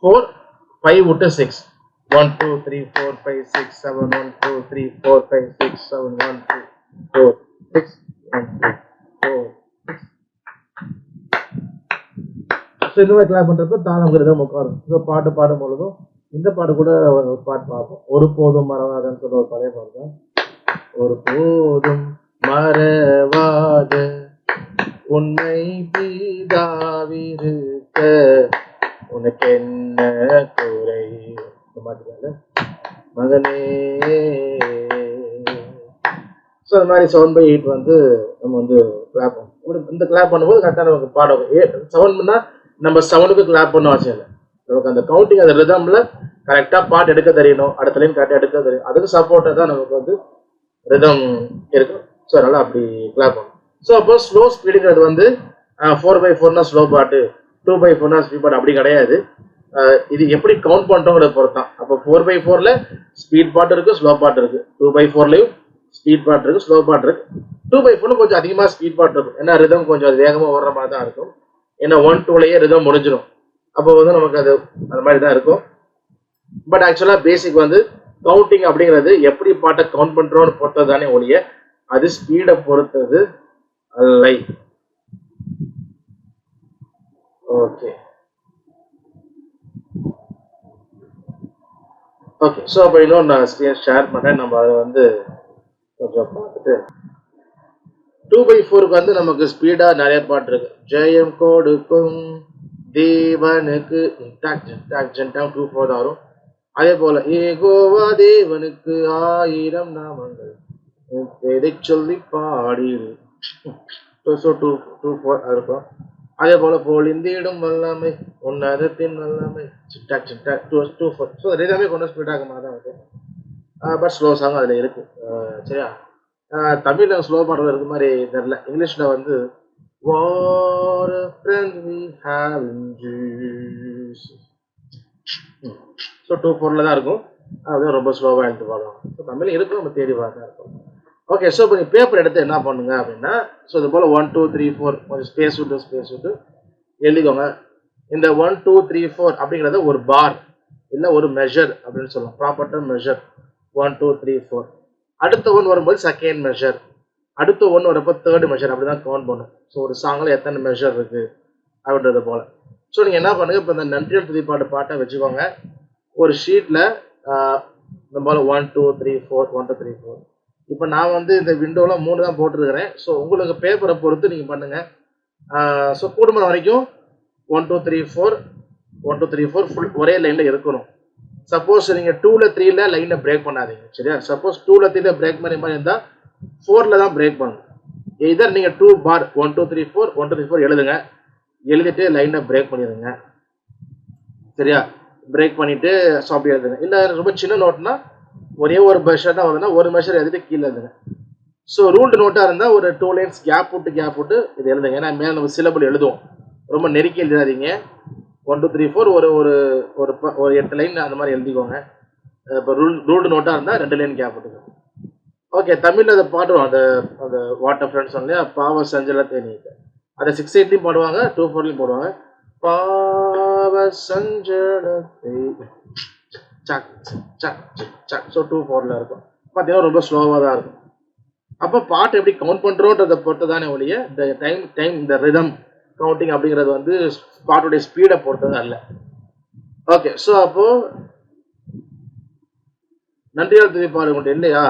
A: 4 5 விட்டு 6 1 2 3 4 5 6 7 1 2 3 4 5 6 7 1 2 4 6 1 2 4. ஸோ இந்த மாதிரி கிளாப் பண்ணுறப்ப தாளங்கிறது உட்காரும். ஸோ பாட்டு பாடும் பொழுதும் இந்த பாட்டு கூட ஒரு பாட்டு பார்ப்போம். ஒரு போதும் மறவாதன்னு சொல்ல ஒரு பழைய பாட்டு தான். ஒரு போதும் மறவாத உன்னை பிதாவிருக்க உனக்கு என்ன குறை இந்த மாதிரி மகனே. ஸோ அந்த மாதிரி 7/8 வந்து நம்ம வந்து கிளாப் பண்ணுவோம். இந்த கிளாப் பண்ணும்போது கரெக்டாக நமக்கு பாடம் 7னா நம்ம 7க்கு கிளாப் பண்ண அவசியம் இல்லை. நமக்கு அந்த கவுண்டிங் அந்த ரிதம்ல கரெக்டாக பாட்டு எடுக்க தெரியணும், அடுத்த லைன் கரெக்டாக எடுக்க தெரியும். அதுக்கு சப்போர்ட்டாக தான் நமக்கு வந்து ரிதம் இருக்கும். ஸோ அதனால அப்படி கிளாப் பண்ணும். ஸோ அப்போ ஸ்லோ ஸ்பீடுங்கிறது வந்து 4/4னா ஸ்லோ பாட்டு, 2/4னா ஸ்பீட் பாட்டு அப்படி கிடையாது. இது எப்படி கவுண்ட் பண்ணுறோங்கிறத பொறுத்தான். அப்போ 4/4ல ஸ்பீட் பாட்டு இருக்கு, ஸ்லோ பாட்டு இருக்கு. 2/4லையும் ஸ்பீட் பாட்டு இருக்கு, ஸ்லோ பாட்டு இருக்கு. 2/4 கொஞ்சம் அதிகமாக ஸ்பீட் பாட்டு இருக்கும். ஏன்னா ரிதம் கொஞ்சம் வேகமாக ஓடுற மாதிரி தான் இருக்கும். ஏன்னா 1 2லயே ரிதம் முடிஞ்சிடும். அப்போ வந்து நமக்கு அது அந்த மாதிரி தான் இருக்கும். பட் ஆக்சுவலாக பேசிக் வந்து கவுண்டிங் அப்படிங்கிறது எப்படி பாட்டை கவுண்ட் பண்றோம்னு பொறுத்தது தானே ஒழிய அது ஸ்பீடை பொறுத்தது அல்ல. ஓகே ஓகே ஸோ அப்போ இன்னும் நான் ஸ்க்ரீன் ஷேர் பண்ணேன். நம்ம அதை வந்து கொஞ்சம் பார்த்துட்டு 2/4க்கு வந்து நமக்கு ஸ்பீடா நிறைய பாட்டு இருக்கு. ஜெயம் கொடுக்கும் தேவனுக்கு 2/4 தான் வரும். அதே போல ஏகோவா தேவனுக்கு 1000 நாமங்கள் எதை சொல்லி பாடிடு 2/4 இருக்கும். அதே போல பொழிந்திடும் வல்லமை உன்னதத்தின் வல்லமை 2/4. ஸோ எல்லாமே கொஞ்சம் ஸ்பீடாக மாதிரி தான் இருக்கும். பட் ஸ்லோ சாங் அதில் இருக்கு. சரியா? தமிழ்ல ஸ்லோ பாடுறது இருக்கு மாதிரி தெரியல. இங்கிலீஷ்ல வந்து What a friend we have in Jesus. So 2/4ல தான் இருக்கும். அது ரொம்ப ஸ்லோவாக எடுத்து பாடுவாங்க. ஸோ தமிழ் இருக்கும், நம்ம தேடி பார்த்தா இருக்கும். ஓகே ஸோ இப்போ நீங்கள் பேப்பர் எடுத்து என்ன பண்ணுங்க அப்படின்னா, ஸோ இது போல் 1 2 3 4 கொஞ்சம் ஸ்பேஸ் விட்டு எழுதிக்கோங்க. இந்த 1 2 3 4 அப்படிங்கிறத ஒரு பார் இல்லை ஒரு மெஷர் அப்படின்னு சொல்லலாம். ப்ராப்பர்ட்டாக மெஷர் 1 2 3 4. அடுத்த ஒன் வரும்போது செகண்ட் மெஷர், அடுத்த ஒன்று வரப்போ தேர்ட் மெஷர், அப்படி தான் கவுண்ட் பண்ணும். ஸோ ஒரு சாங்கில் எத்தனை மெஷர் இருக்குது அப்படின்றது போல். ஸோ நீங்கள் என்ன பண்ணுங்கள், இப்போ இந்த நன்றியல் துதிப்பாட்டு பாட்டை வச்சுக்கோங்க. ஒரு ஷீட்டில் இந்த போல் 1 2 3 4 1 2 3 4. இப்போ நான் வந்து இந்த விண்டோவில் 3 தான் போட்டிருக்கிறேன். ஸோ உங்களுக்கு பேப்பரை பொறுத்து நீங்கள் பண்ணுங்கள். ஸோ கூடுமான வரைக்கும் 1 2 3 4 1 2 3 4 ஃபுல் ஒரே லைனில் இருக்கணும். சப்போஸ் நீங்கள் 2ல் 3ல் லைனை பிரேக் பண்ணாதீங்க. சரியா? சப்போஸ் 2ல் 3ல பிரேக் பண்ணி மாதிரி இருந்தால் 4ல் தான் பிரேக் பண்ணணும். இதர் நீங்கள் 2 பார் 1 2 3 4 1 2 3 4 எழுதுங்க. எழுதிட்டு லைனை பிரேக் பண்ணிடுங்க. சரியா? பிரேக் பண்ணிட்டு ஸ்டாப் எழுதுங்க. இல்லை ரொம்ப சின்ன நோட்னா ஒரே ஒரு மெஷர் தான் வருதுன்னா ஒரு மெஷர் எழுதிட்டு கீழே எழுதுங்க. ஸோ ரூல்டு நோட்டாக இருந்தால் ஒரு 2 லைன்ஸ் கேப் விட்டு இது எழுதுங்க. ஏன்னா மேலே நம்ம சிலபிள் எழுதுவோம். ரொம்ப நெருக்கி எழுதாதீங்க. 1 2 3 4 ஒரு ஒரு ஒரு 8 லைன் அந்த மாதிரி எழுதிக்கோங்க. இப்போ ரூல்டு நோட்டாக இருந்தால் 2 லைன் கேப் விட்டுக்கோங்க. ஓகே, தமிழில் அதை பாடுவோம். அந்த வாட்டர் ஃப்ரெண்ட்ஸ் சொன்னேன், பாவ சஞ்சல தேனீக்க அதை 6/8லையும் பாடுவாங்க, 2/4லையும் போடுவாங்க. பாவ சஞ்சலத்தை சக் சக் சக். ஸோ 2/4 இருக்கும். பார்த்தீங்கன்னா ரொம்ப ஸ்லோவாக தான் இருக்கும். அப்போ பாட்டு எப்படி கவுண்ட் பண்ணுறோன்றதை பொறுத்து தானே ஒழிய இந்த டைம் இந்த ரிதம் கவுண்டிங் அப்படிங்கிறது வந்து பாட்டுடைய ஸ்பீடை பொறுத்தது அல்ல. ஓகே, ஸோ அப்போ நன்றியால் துதி பாடு உங்கள்கிட்ட இல்லையா?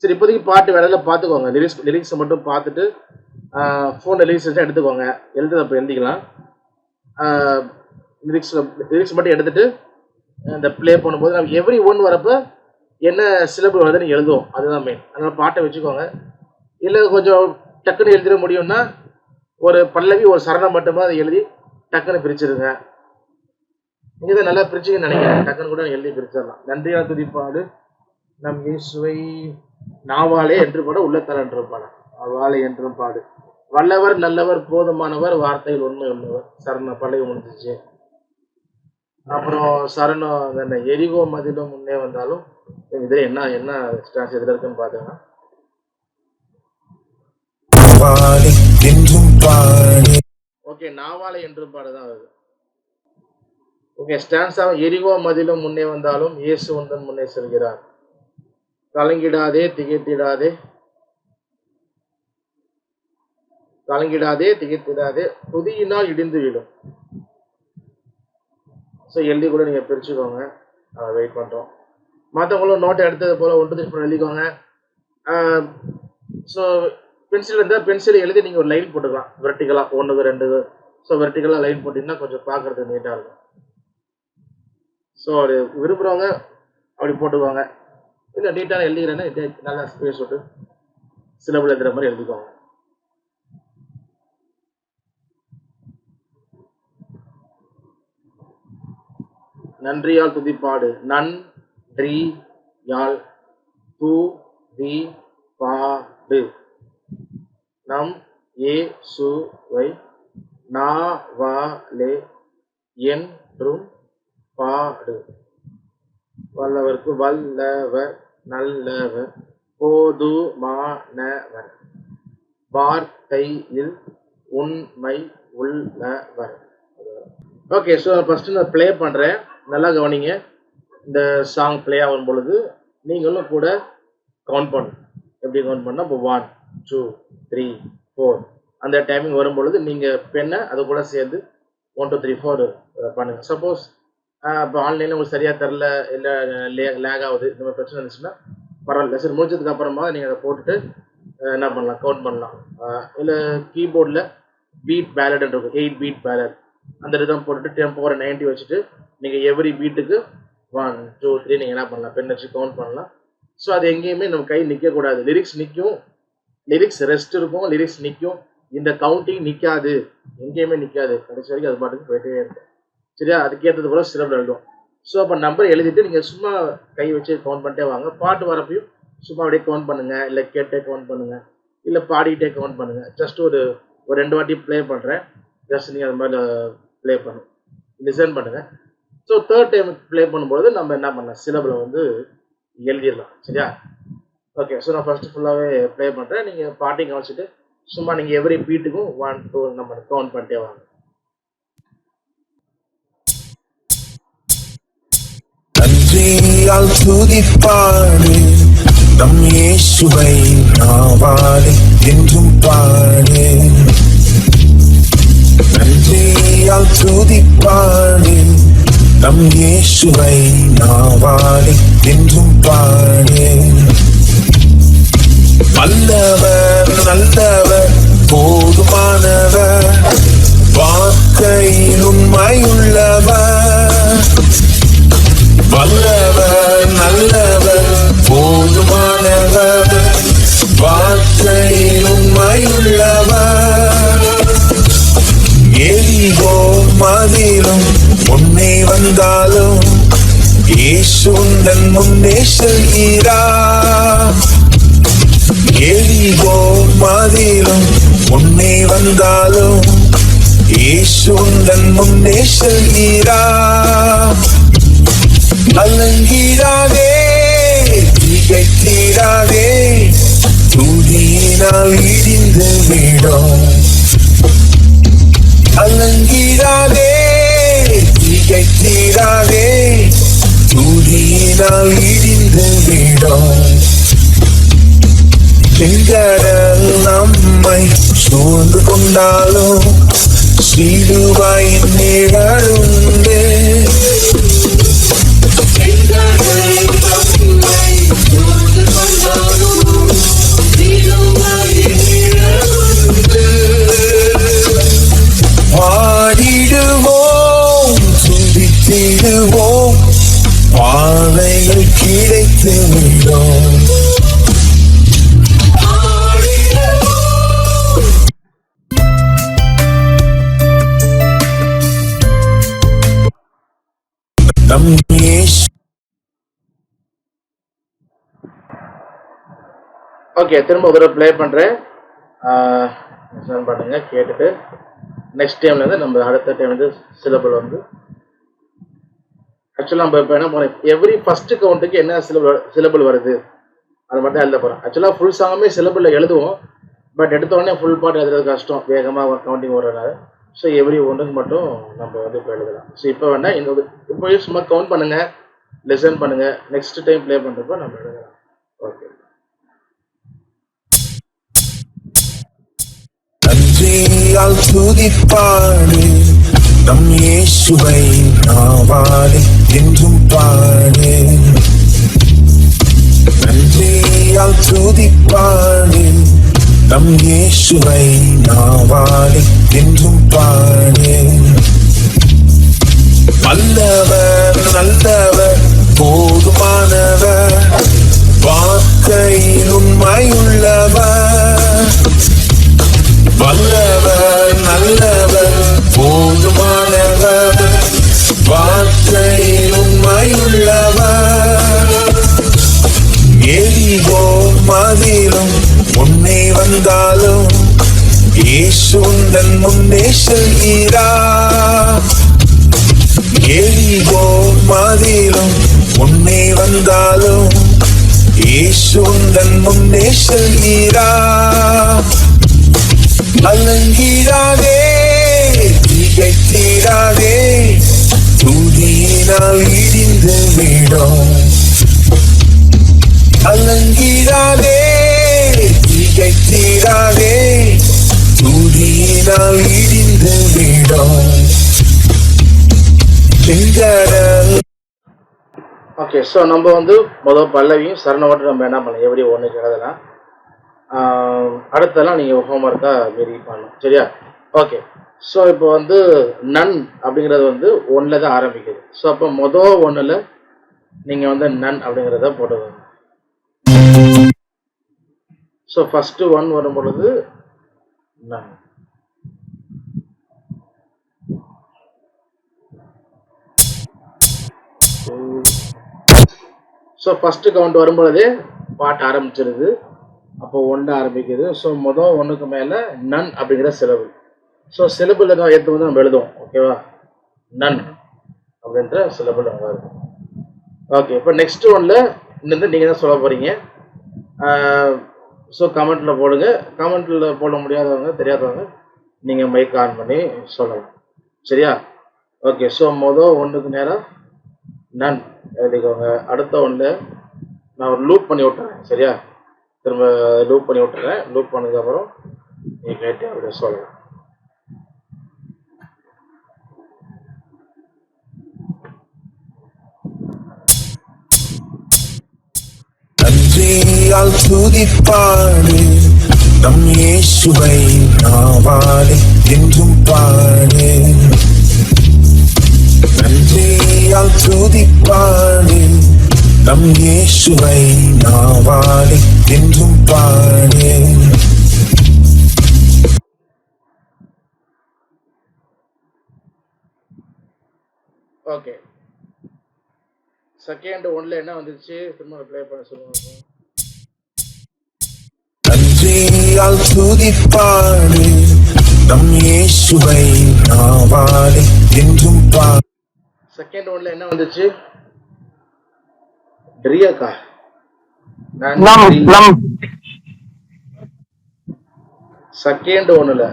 A: சரி, இப்போதைக்கு பாட்டு வேலையில பார்த்துக்கோங்க. லிரிக்ஸை மட்டும் பார்த்துட்டு ஃபோனில் லிரிக்ஸ் எடுத்துக்கோங்க. அப்போ எழுதிக்கலாம். லிரிக்ஸ் மட்டும் எடுத்துட்டு இந்த ப்ளே பண்ணும்போது நம்ம எவ்ரி ஒன் வரப்போ என்ன சிலபல் வருதுன்னு எழுதுவோம். அதுதான் மெயின். அதனால் பாட்டை வச்சுக்கோங்க. இல்லை கொஞ்சம் டக்குன்னு எழுதிட முடியும்னா ஒரு பல்லவி ஒரு சரணம் மட்டுமா அதை எழுதி டக்குன்னு பிரிச்சிருங்க. நீங்கள் தான் நல்லா பிரிச்சுங்கன்னு நினைக்கிறேன். டக்குன்னு கூட எழுதி பிரிச்சிடலாம். நன்றியால் துதி பாடு நம் இயேசுவை நாவாலே என்று பாட உள்ளத்தால் என்று பாட அவ்வாளை என்றும் பாடு. வல்லவர் நல்லவர் போதுமானவர் வார்த்தையில் உண்மை உள்ளவர். சரணம் பல்லவி முடிஞ்சிச்சு. அப்புறம் சரணம் அந்த எரிகோ மதிலும் முன்னே வந்தாலும் இதுல என்ன ஸ்டான்ஸ் எதுல இருக்குன்னு பாத்தீங்கன்னா ஓகே, நாவாலை என்றும் பாடுதான் வருது. ஓகே, ஸ்டான்ஸா எரிகோ மதிலும் முன்னே வந்தாலும் இயேசு உந்தன் முன்னே செல்கிறார். கலங்கிடாதே திகைத்திடாதே துதியினால் இடிந்து விடும். ஸோ எழுதி கூட நீங்கள் பிரிச்சுக்கோங்க. வெயிட் பண்ணுறோம். மற்றவங்களும் நோட்டை எடுத்தது போல் 1 2 3 எழுதிக்கோங்க. ஸோ பென்சில் இருந்தால் பென்சில் எழுதி நீங்கள் ஒரு லைன் போட்டுக்கலாம். வெர்டிகலாக 1 2. ஸோ வெர்டிகலாக லைன் போட்டிங்கன்னா கொஞ்சம் பார்க்குறதுக்கு நீட்டாக இருக்கும். ஸோ அது விரும்புகிறவங்க அப்படி போட்டுக்குவாங்க. இல்லை நீட்டாக எழுதிக்கிறேன்னா நல்லா ஸ்பேஸ் விட்டு சிலபிள் எழுதுகிற மாதிரி எழுதிக்கோங்க. நன்றியால் துதிப்பாடு நன்றியால் துதிப்பாடு நம் இயேசுவை நாவாலே என்றும் பாடு. வல்லவருக்கு வல்லவர் நல்லவர் போதுமானவர் வார்த்தையில் உண்மை உள்ளவர். ஓகே, ஸோ ஃபர்ஸ்ட் நான் ப்ளே பண்ணுறேன். நல்லா கவனிங்க. இந்த சாங் ப்ளே ஆகும் பொழுது நீங்களும் கூட கவுண்ட் பண்ணணும். எப்படி கவுண்ட் பண்ணால் இப்போ 1 2 3 4 அந்த டைமிங் வரும் பொழுது நீங்கள் பெண்ணை அது கூட சேர்ந்து 1 2 3 4 பண்ணுங்கள். சப்போஸ் இப்போ ஆன்லைனில் உங்களுக்கு சரியாக தரல, இல்லை லேக் ஆகுது, இந்த மாதிரி பிரச்சனை இருந்துச்சுன்னா பரவாயில்ல. சரி, முடிச்சதுக்கு அப்புறமா நீங்கள் அதை போட்டுட்டு என்ன பண்ணலாம், கவுண்ட் பண்ணலாம். இல்லை கீபோர்டில் பீட் பேலட் இருக்கும், 8 பீட் பேலட், அந்த ரிதம் போட்டுட்டு டெம்போ 90 வச்சுட்டு நீங்கள் எவ்ரி பீட்டுக்கு 1 2 3 நீங்கள் என்ன பண்ணலாம், பென் வச்சு கவுண்ட் பண்ணலாம். ஸோ அது எங்கேயுமே நம்ம கை நிற்கக்கூடாது. லிரிக்ஸ் நிற்கும், லிரிக்ஸ் ரெஸ்ட் இருக்கும், லிரிக்ஸ் நிற்கும். இந்த கவுண்டிங் நிற்காது, எங்கேயுமே நிற்காது. கடைசி வரைக்கும் அது பாட்டுக்கு போயிட்டே இருக்கும். சரியா? அதுக்கேற்றது போல சிலபிள் எழுதும். ஸோ அப்போ நம்பர் எழுதிட்டு நீங்கள் சும்மா கை வச்சு கவுண்ட் பண்ணிட்டே வாங்க. பாட்டு வரப்பையும் சும்மா அப்படியே கவுண்ட் பண்ணுங்கள், இல்லை கேட்டே கவுண்ட் பண்ணுங்கள், இல்லை பாடிக்கிட்டே கவுண்ட் பண்ணுங்கள். ஜஸ்ட் ஒரு 2 வாட்டி ப்ளே பண்ணுறேன். ஜஸ்ட் நீங்கள் அது மாதிரி ப்ளே பண்ணுங்க, லிசன் பண்ணுங்கள். ஸோ 3rd டைம் ப்ளே பண்ணும்போது நம்ம என்ன பண்ணலாம், சிலபிளை வந்து எழுதிடலாம். சரியா? ஓகே, ஸோ நான் ஃபஸ்ட்டு ஃபுல்லாகவே ப்ளே பண்ணுறேன். நீங்கள் பாட்டிங் கவனிச்சுட்டு சும்மா நீங்கள் எவ்ரி பீட்டுக்கும் 1 2 நம்ம கவுண்ட் பண்ணிட்டே வாங்க.
B: நன்றியால் துதிப்பாடு நம் இயேசுவை நாவாலே என்றும் பாடு. நன்றியால் துதிப்பாடு நம் இயேசுவை நாவாலே என்றும் பாடு. வல்லவர் நல்லவர் போதுமானவர் வார்த்தையில் உண்மையுள்ளவர். வல்லவர் நல்லவர் போதுமானவர் வார்த்தையில் உண்மையுள்ளவர். எரிகோ மதிலும் முன்னே வந்தாலும் இயேசு உந்தன் முன்னே செல்கிறார். எரிகோ மதிலும் முன்னே வந்தாலும் இயேசு உந்தன் முன்னே செல்கிறார். கலங்கிடாதே திகைத்திடாதே துதியினால் இடிந்து இடிந்து விடும். கலங்கிடாதே, திகைத்திடாதே, துதியினால் இடிந்து விடும். செங்கடல் நம்மை சூழ்ந்து கொண்டாலும் சிலுவையின் நிழலுண்டு. பாடிடுவோம், துதித்திடுவோம், பாதைகள் கிடைத்து விடும். நம் இயேசு
A: ஓகே, திரும்ப ஒரு ப்ளே பண்ணுறேன். பண்ணுங்க, கேட்டுட்டு நெக்ஸ்ட் டைம்லேருந்து நம்ம அடுத்த டைம் வந்து சிலபல் வந்து ஆக்சுவலாக நம்ம இப்போ என்ன பண்ணோம், எவ்ரி ஃபஸ்ட்டு கவுண்ட்டுக்கு என்ன சிலபல் வருது அது மட்டும் எழுத போகிறோம். ஆக்சுவலாக ஃபுல் சாங்குமே சிலபலில் எழுதுவோம், பட் எடுத்தோடனே ஃபுல் பார்ட் எழுதுறது கஷ்டம், வேகமாக கவுண்டிங் ஓடுறதுனால. ஸோ எவ்ரி ஒன்றுக்கு மட்டும் நம்ம வந்து இப்போ எழுதலாம். ஸோ இப்போ வேணால் இந்த இப்போ சும்மா கவுண்ட் பண்ணுங்கள், லிசன் பண்ணுங்கள், நெக்ஸ்ட் டைம் ப்ளே பண்ணுறப்போ நம்ம எழுதலாம். ஓகே.
B: நன்றியால் துதிப்பாடு, நம் இயேசுவை நாவாலே என்றும் பாடு. நன்றியால் துதிப்பாடு, நம் இயேசுவை நாவாலே என்றும் பாடு. வல்லவர், நல்லவர், போதுமானவர், வார்த்தையில் உண்மையுள்ளவர். வல்லவர், நல்லவர், போதுமானவர், வார்த்தையில் உண்மையுள்ளவர். எரிகோ மதிலும் முன்னே வந்தாலும் இயேசு உந்தன் முன்னே செல்கிறார். எரிகோ மதிலும் முன்னே வந்தாலும் இயேசு உந்தன் முன்னே செல்கிறார். கலங்கிடாதே, திகைத்திடாதே, துதியினால் இடிந்து விடும். கலங்கிடாதே, திகைத்திடாதே, துதியினால் இடிந்து விடும். செங்கடல்.
A: ஓகே, ஸோ நம்ம வந்து முதல் பல்லவியும் சரணோட்டு நம்ம என்ன பண்ணலாம், எப்படி ஒன்றுக்கு எழுதலாம். அடுத்தெல்லாம் நீங்கள் ஹோம்ஒர்க்காக மீறி பண்ணணும், சரியா? ஓகே, ஸோ இப்போ வந்து நன் அப்படிங்கிறது வந்து ஒன்றில் தான் ஆரம்பிக்குது. ஸோ அப்போ மொதல் ஒன்றில் நீங்கள் வந்து நன் அப்படிங்கிறத போட்டுக்கோங்க. ஸோ ஃபஸ்ட்டு ஒன் வரும் பொழுது நன். ஸோ ஃபஸ்ட்டு கவுண்ட் வரும்பொழுதே பாட்டு ஆரம்பிச்சிருது, அப்போ ஒன்று ஆரம்பிக்குது. ஸோ மொதல் ஒன்றுக்கு மேலே நன் அப்படிங்கிற சிலபுல். ஸோ சிலபுல் தான் எடுத்து வந்து நம்ம எழுதுவோம், ஓகேவா? நன் அப்படின்ற சிலபுல் அங்கே இருக்கும். ஓகே, இப்போ நெக்ஸ்ட் ஒன்றில் இன்னும் நீங்கள் தான் சொல்ல போகிறீங்க. ஸோ கமெண்ட்டில் போடுங்க. கமெண்ட்டில் போட முடியாதவங்க, தெரியாதவங்க நீங்கள் மைக் ஆன் பண்ணி சொல்லலாம், சரியா? ஓகே, ஸோ மொதல் ஒன்றுக்கு நேராக நன் எழுதிக்கோங்க. அடுத்த ஒன்றில் நான் ஒரு லூப் பண்ணி விட்டுறேன், சரியா? திரும்ப லூப் பண்ணி விட்டுறேன். லூப் பண்ணதுக்கப்புறம் நீங்கள் கேட்டு அப்படியே சொல்லலாம்.
B: நன்றியால் துதிப்பாடு, நம் இயேசுவை நாவாலே என்றும் பாடு. நன்றியால் துதிப்பாடு, நம் இயேசுவை நாவாலே என்றும் பாடு.
A: ஓகே, செகண்ட் ஒன்ல என்ன வந்துச்சு, திரும்ப ப்ளே பண்ண சொல்லுவாங்க.
B: நன்றியால் துதிப்பாடு, நம் இயேசுவை நாவாலே என்றும் பாடு.
A: செகண்ட் ஒன்ல என்ன வந்துச்சு? ட்ரியக்கா செகண்ட் ஒண்ணுல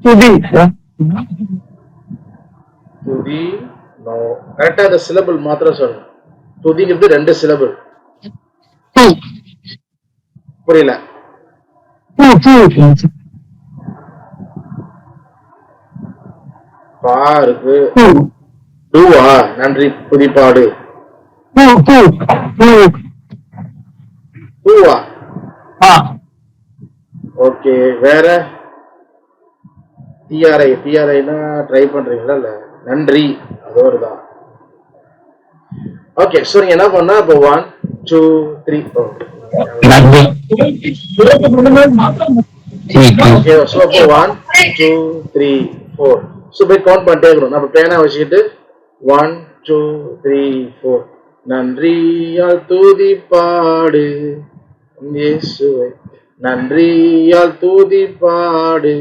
C: துதி
A: துதி நோ. கரெக்டா அந்த சிலபிள் மாத்திரம் சொல்லணும். துதிங்கிறது 2 சிலபிள். புரியல. பா இருக்கு. டூவா? நன்றி துதிப்பாடு. டூவா? ஓகே. வேற டிஆர்ஐ. டிஆர்ஐனா ட்ரை பண்றீங்களா? இல்ல நன்றி அது வருதான். ஓகே. ஸோ நீங்க என்ன பண்ணா இப்போ 1 2 3 ஓகே. ஸோ அப்போ 1 2 3 4 ஸோ போய் கவுண்ட் பண்ணிட்டே இருக்கணும். நம்ம பேனா வச்சுக்கிட்டு 1 2 3 4 நன்றியால் துதிப்பாடு இயேசுவை நன்றியால் துதிப்பாடு.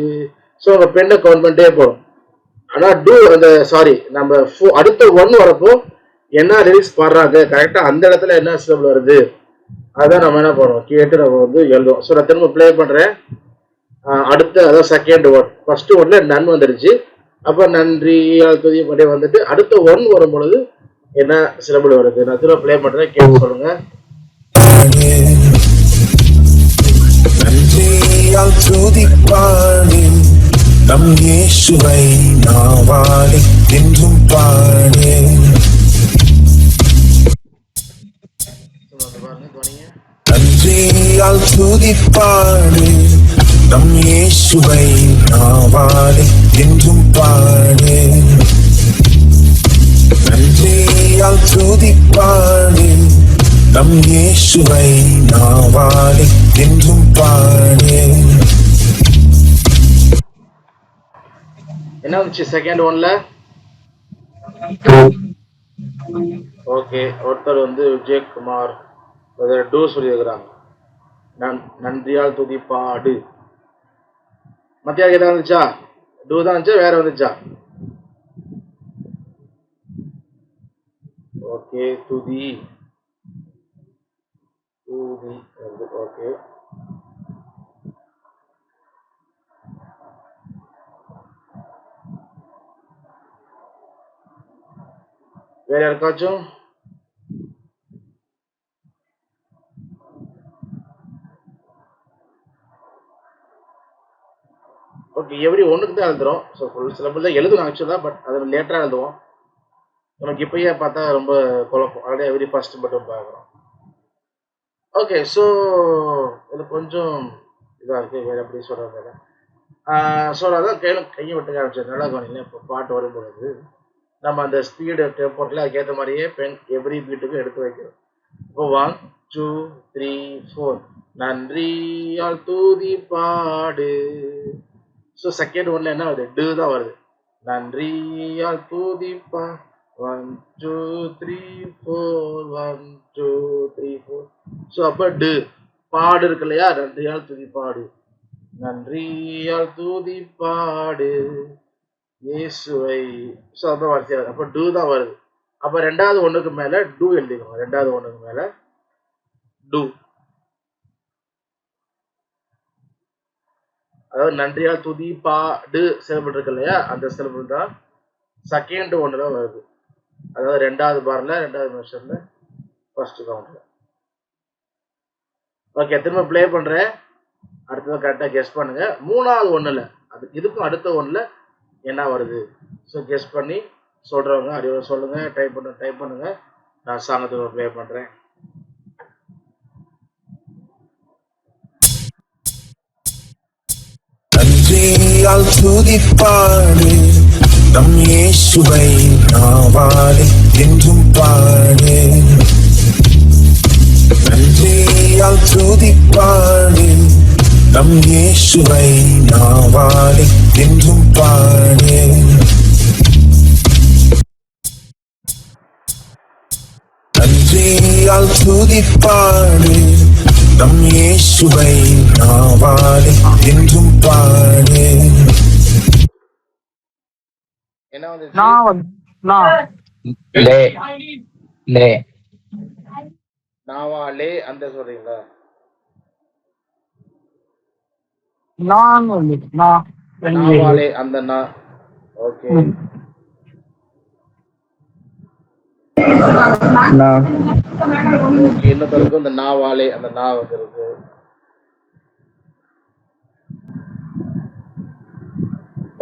A: ஸோ நம்ம பெண்ணை கவுண்ட் பண்ணிட்டே போறோம். ஆனா அந்த நம்ம அடுத்த 1 வரப்போ என்ன லிரிக்ஸ் பாடுறாங்க கரெக்டா அந்த இடத்துல என்ன சிலபிள் வருது அதான் நம்ம என்ன பண்ணுவோம் கேட்டு நம்ம வந்து எழுதுவோம். ஸோ நான் திரும்ப ப்ளே பண்றேன். அடுத்த அதாவது செகண்ட் ஒன். ஃபர்ஸ்ட் ஒன்ல நன் வந்துருச்சு. அப்ப நன்றியால் துதிப்பாடே வந்துட்டு அடுத்த 1 வரும் பொழுது என்ன சிலபிள் வருது நான் திரும்ப ப்ளே பண்றேன். கேட்டு சொல்லுங்க.
B: நன்றியால் துதிப்பாடு நம் இயேசுவை நாவாடி என்றும் பாடு. நன்றியால் துதிப்பாடு நம் இயேசுவை நாவாடி என்றும் பாடு. நன்றியால் துதிப்பாடு நம் இயேசுவை நாவாடி என்றும் பாடு.
A: என்ன வந்துச்சு செகண்ட் ஒன்ல? ஓகே. ஒருத்தர் வந்து விஜயகுமார் டூ சொல்லியிருக்கிறாங்க. நன்றியால் துதிப்பாடு. மத்தியாக என்ன வந்துச்சா? டூ தான் வந்துச்சா வேற வந்துச்சா? ஓகே. துதி துதி ஓகே. வேற யாருக்காச்சும்? ஓகே. எவ்ரி ஒன்றுக்கு தான் எழுதுறோம். ஸோ ஃபுல் சிலபிள் தான் எழுதணும் ஆக்சுவலாக. பட் அதை லேட்டராக எழுதுவோம். நமக்கு இப்பயே பார்த்தா ரொம்ப குழப்பம். ஆல்ரெடி எவ்ரி ஃபர்ஸ்ட் மட்டும் பார்க்குறோம். ஓகே. ஸோ இது கொஞ்சம் இதாக இருக்குது. வேறு எப்படி சொல்கிறது? ஸோ அதான் கையை விட்டு ஆரம்பிச்சது. நல்லா கவனிங்க. இப்போ பாட்டு வரும்பொழுது நம்ம அந்த ஸ்பீடு டெம்போட்டில் அதுக்கேற்ற மாதிரியே எவ்ரி பீட்டுக்கும் எடுத்து வைக்கிறோம். இப்போ 1 2 3 4 நன்றியால் துதிப்பாடு. ஸோ செகண்ட் ஒன்ல என்ன வருது? டு தான் வருது. நன்றியால் துதிப்பா 1 2 3 4 1 2 3 4. ஸோ அப்போ டு பாடு இருக்கு இல்லையா? நன்றியால் துதிப்பாடு நன்றியால் துதிப்பாடு இயேசுவை. ஸோ அப்போ வரிசையா வருது. அப்போ டூ தான் வருது. அப்போ ரெண்டாவது ஒன்றுக்கு மேலே டூ எழுதிக்கோங்க. ரெண்டாவது ஒன்றுக்கு மேலே டூ. அதாவது நன்றியால் துதிப்பாடு சிலபிள் இருக்கு இல்லையா? அந்த சிலபிள் தான் செகண்ட் ஒன்று தான் வருது. அதாவது ரெண்டாவது பார்ல ரெண்டாவது மெஷர்ல ஃபர்ஸ்ட் கவுண்ட்ல. ஓகே. திரும்ப ப்ளே பண்றேன். அடுத்தது கரெக்டாக கெஸ் பண்ணுங்க. மூணாவது ஒன்றுல இதுக்கும் அடுத்த ஒன்றுல என்ன வருது? ஸோ கெஸ் பண்ணி சொல்றவங்க அறிவு சொல்லுங்க. டைப் பண்ணுங்க. நான் சாங்கத்துக்கு ப்ளே பண்றேன்.
B: நன்றியால் துதிப்பாடு நம் இயேசுவை நாவாடி என்றும் பாடு. நன்றியால் துதிப்பாடு நம் இயேசுவை நாவாடி என்றும் பாடு. நன்றியால் துதிப்பாடு நம் இயேசுவை நாவாடி என்றும் பாடு.
A: என்ன வந்துச்சு? நாவாலே அந்த சொல்றீங்களா?
C: நான் வந்துச்சு நான்
A: நாவாலே அந்த நா. ஓகே,
C: நான்
A: ஓகே. இன்னொரு இருக்கும் இந்த நாவாலே அந்த நா வந்துருக்கு.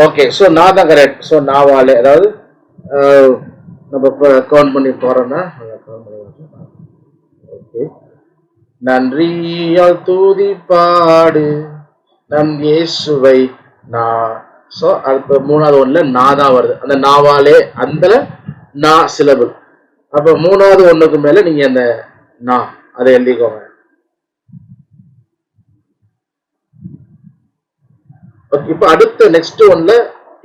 A: ஓகே, ஸோ நான் தான் கரெக்ட். ஸோ நாவாலே, அதாவது நம்ம இப்போ கவுண்ட் பண்ணி போறோம்னா, ஓகே, நன்றியால் தூதி பாடு நம் இயேசுவை நா. ஸோ அடுத்த மூணாவது ஒண்ணுல நா தான் வருது. அந்த நாவாலே அந்த நா சிலபிள். அப்ப மூணாவது ஒண்ணுக்கு மேல நீங்க அந்த நா அதை எழுதிக்கோங்க. ஓகே, இப்போ அடுத்த நெக்ஸ்ட் ஒன்ல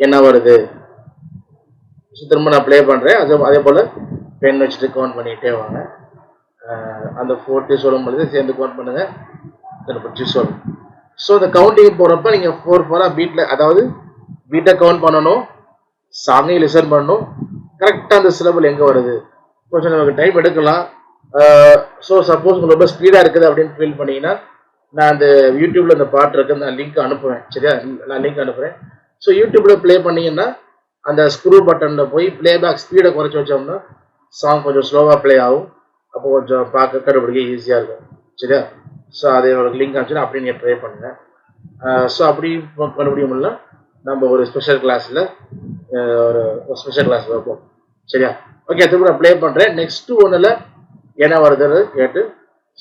A: என்ன வருது திரும்ப நான் ப்ளே பண்றேன். அதே போல பென் வச்சுட்டு கவுண்ட் பண்ணிட்டே வாங்க. அந்த 40 சொல்லும் பொழுது சேர்ந்து கவுண்ட் பண்ணுங்க, பிடிச்சி சொல்லுங்க. ஸோ இந்த கவுண்டிங் போறப்ப நீங்க 4/4 பீட்ல, அதாவது பீட்டை கவுண்ட் பண்ணணும், சாங்கையும் லிசன் பண்ணணும், கரெக்டா அந்த சிலபிள் எங்க வருது. கொஞ்சம் நமக்கு டைம் எடுக்கலாம். ஸோ சப்போஸ் உங்களுக்கு ரொம்ப ஸ்பீடா இருக்குது அப்படின்னு ஃபீல் பண்ணீங்கன்னா, நான் அந்த யூடியூப்ல அந்த பாட்டு இருக்கு, நான் லிங்க் அனுப்புவேன். சரியா, நான் லிங்க் அனுப்புறேன். ஸோ யூடியூப்ல ப்ளே பண்ணீங்கன்னா அந்த ஸ்க்ரூ பட்டன்ல போய் பிளேபேக் ஸ்பீடை குறைச்சி வச்சோம்னா சாங் கொஞ்சம் ஸ்லோவா ப்ளே ஆகும். அப்போ கொஞ்சம் பார்க்க கண்டுபிடிக்க ஈஸியா இருக்கும். சரியா, ஸோ அதை உங்களுக்கு லிங்க் அனுப்பிச்சுன்னா அப்படி நீங்க ட்ரை பண்ணுங்க. ஸோ அப்படி கண்டுபிடிக்க முடியல, நம்ம ஒரு ஸ்பெஷல் கிளாஸ்ல ஒரு ஸ்பெஷல் கிளாஸ் வைப்போம். சரியா, ஓகே. திரும்ப நான் ப்ளே பண்றேன். நெக்ஸ்ட் ஒன்னுல என்ன வருதுன்னு கேட்டு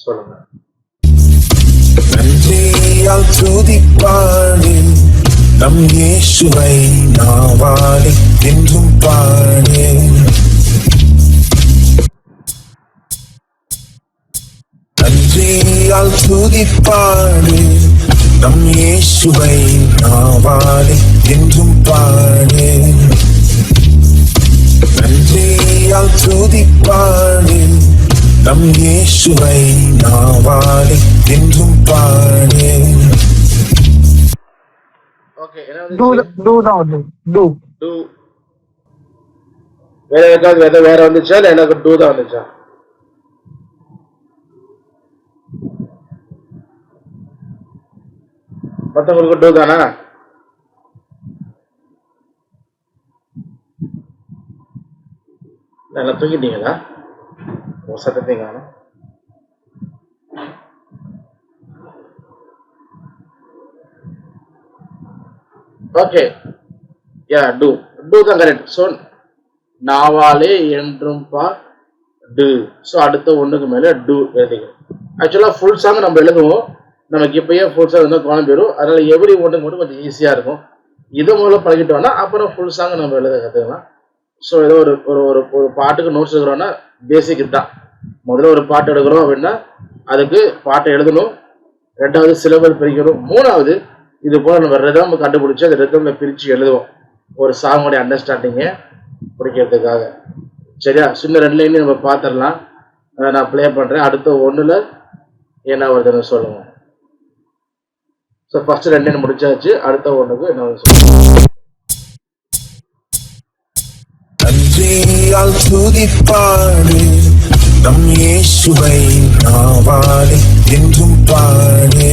A: சொல்லுங்க.
B: நன்றியால் துதிப்பாடு நம் இயேசுவை நாவாலே என்றும் பாடு. நன்றியால் துதிப்பாடு நம் இயேசுவை நாவாலே என்றும் பாடு. நன்றியால் துதிப்பாடு நம் இயேசுவை நாவாலே என்றும் பாடு.
A: ஓகே, என்ன வந்துச்சு?
C: டூ தான் வருது. Two
A: two. வேற ஏதாவது வேற வந்துச்சா இல்ல எனக்கு டூ தான் வந்துச்சா? மத்தவங்களுக்கு டூ தானா? நல்லா தூங்கிட்டீங்களா? சத்தத்தையும் காணும். ஓகே, யா டூ. டூ தான் கரெக்ட். ஸோ நாவாலே என்றும் பா டு. ஸோ அடுத்த ஒண்ணுக்கு மேல டூ எழுதிக்கணும். ஆக்சுவலா ஃபுல் சாங் நம்ம எழுதுவோம், நமக்கு இப்பயே ஃபுல் சாங் இருந்தால் குழம்பு போயிடும். அதனால எவ்ரி ஒன்றுக்கு மட்டும் கொஞ்சம் ஈஸியா இருக்கும். இது முதல்ல பழகிட்டோம்னா அப்புறம் ஃபுல் சாங் நம்ம எழுத கற்றுக்கலாம். ஸோ ஏதோ ஒரு ஒரு ஒரு ஒரு பாட்டுக்கு நோட்ஸ் எடுக்கிறோம்னா பேசிக் தான். முதல்ல ஒரு பாட்டு எடுக்கிறோம் அப்படின்னா அதுக்கு பாட்டை எழுதணும், ரெண்டாவது சிலபல் பிரிக்கணும், மூணாவது இது போல நம்ம ரிதம் கண்டுபிடிச்சி அந்த ரிதம்ல பிரித்து எழுதுவோம் ஒரு சாங்கோடைய அண்டர்ஸ்டாண்டிங்கை பிடிக்கிறதுக்காக. சரியா, சின்ன 2 லைன் நம்ம பார்த்துடலாம். நான் ப்ளே பண்றேன். அடுத்த ஒண்ணுல என்ன வருதுன்னு சொல்லுங்க. ஸோ ஃபர்ஸ்ட் 2 லைன் முடிச்சாச்சு. அடுத்த ஒண்ணுக்கு என்ன வருது சொல்லுங்க.
B: நன்றியால் துதிப்பாடு நம் இயேசுவை நாவாலே என்றும் பாடு.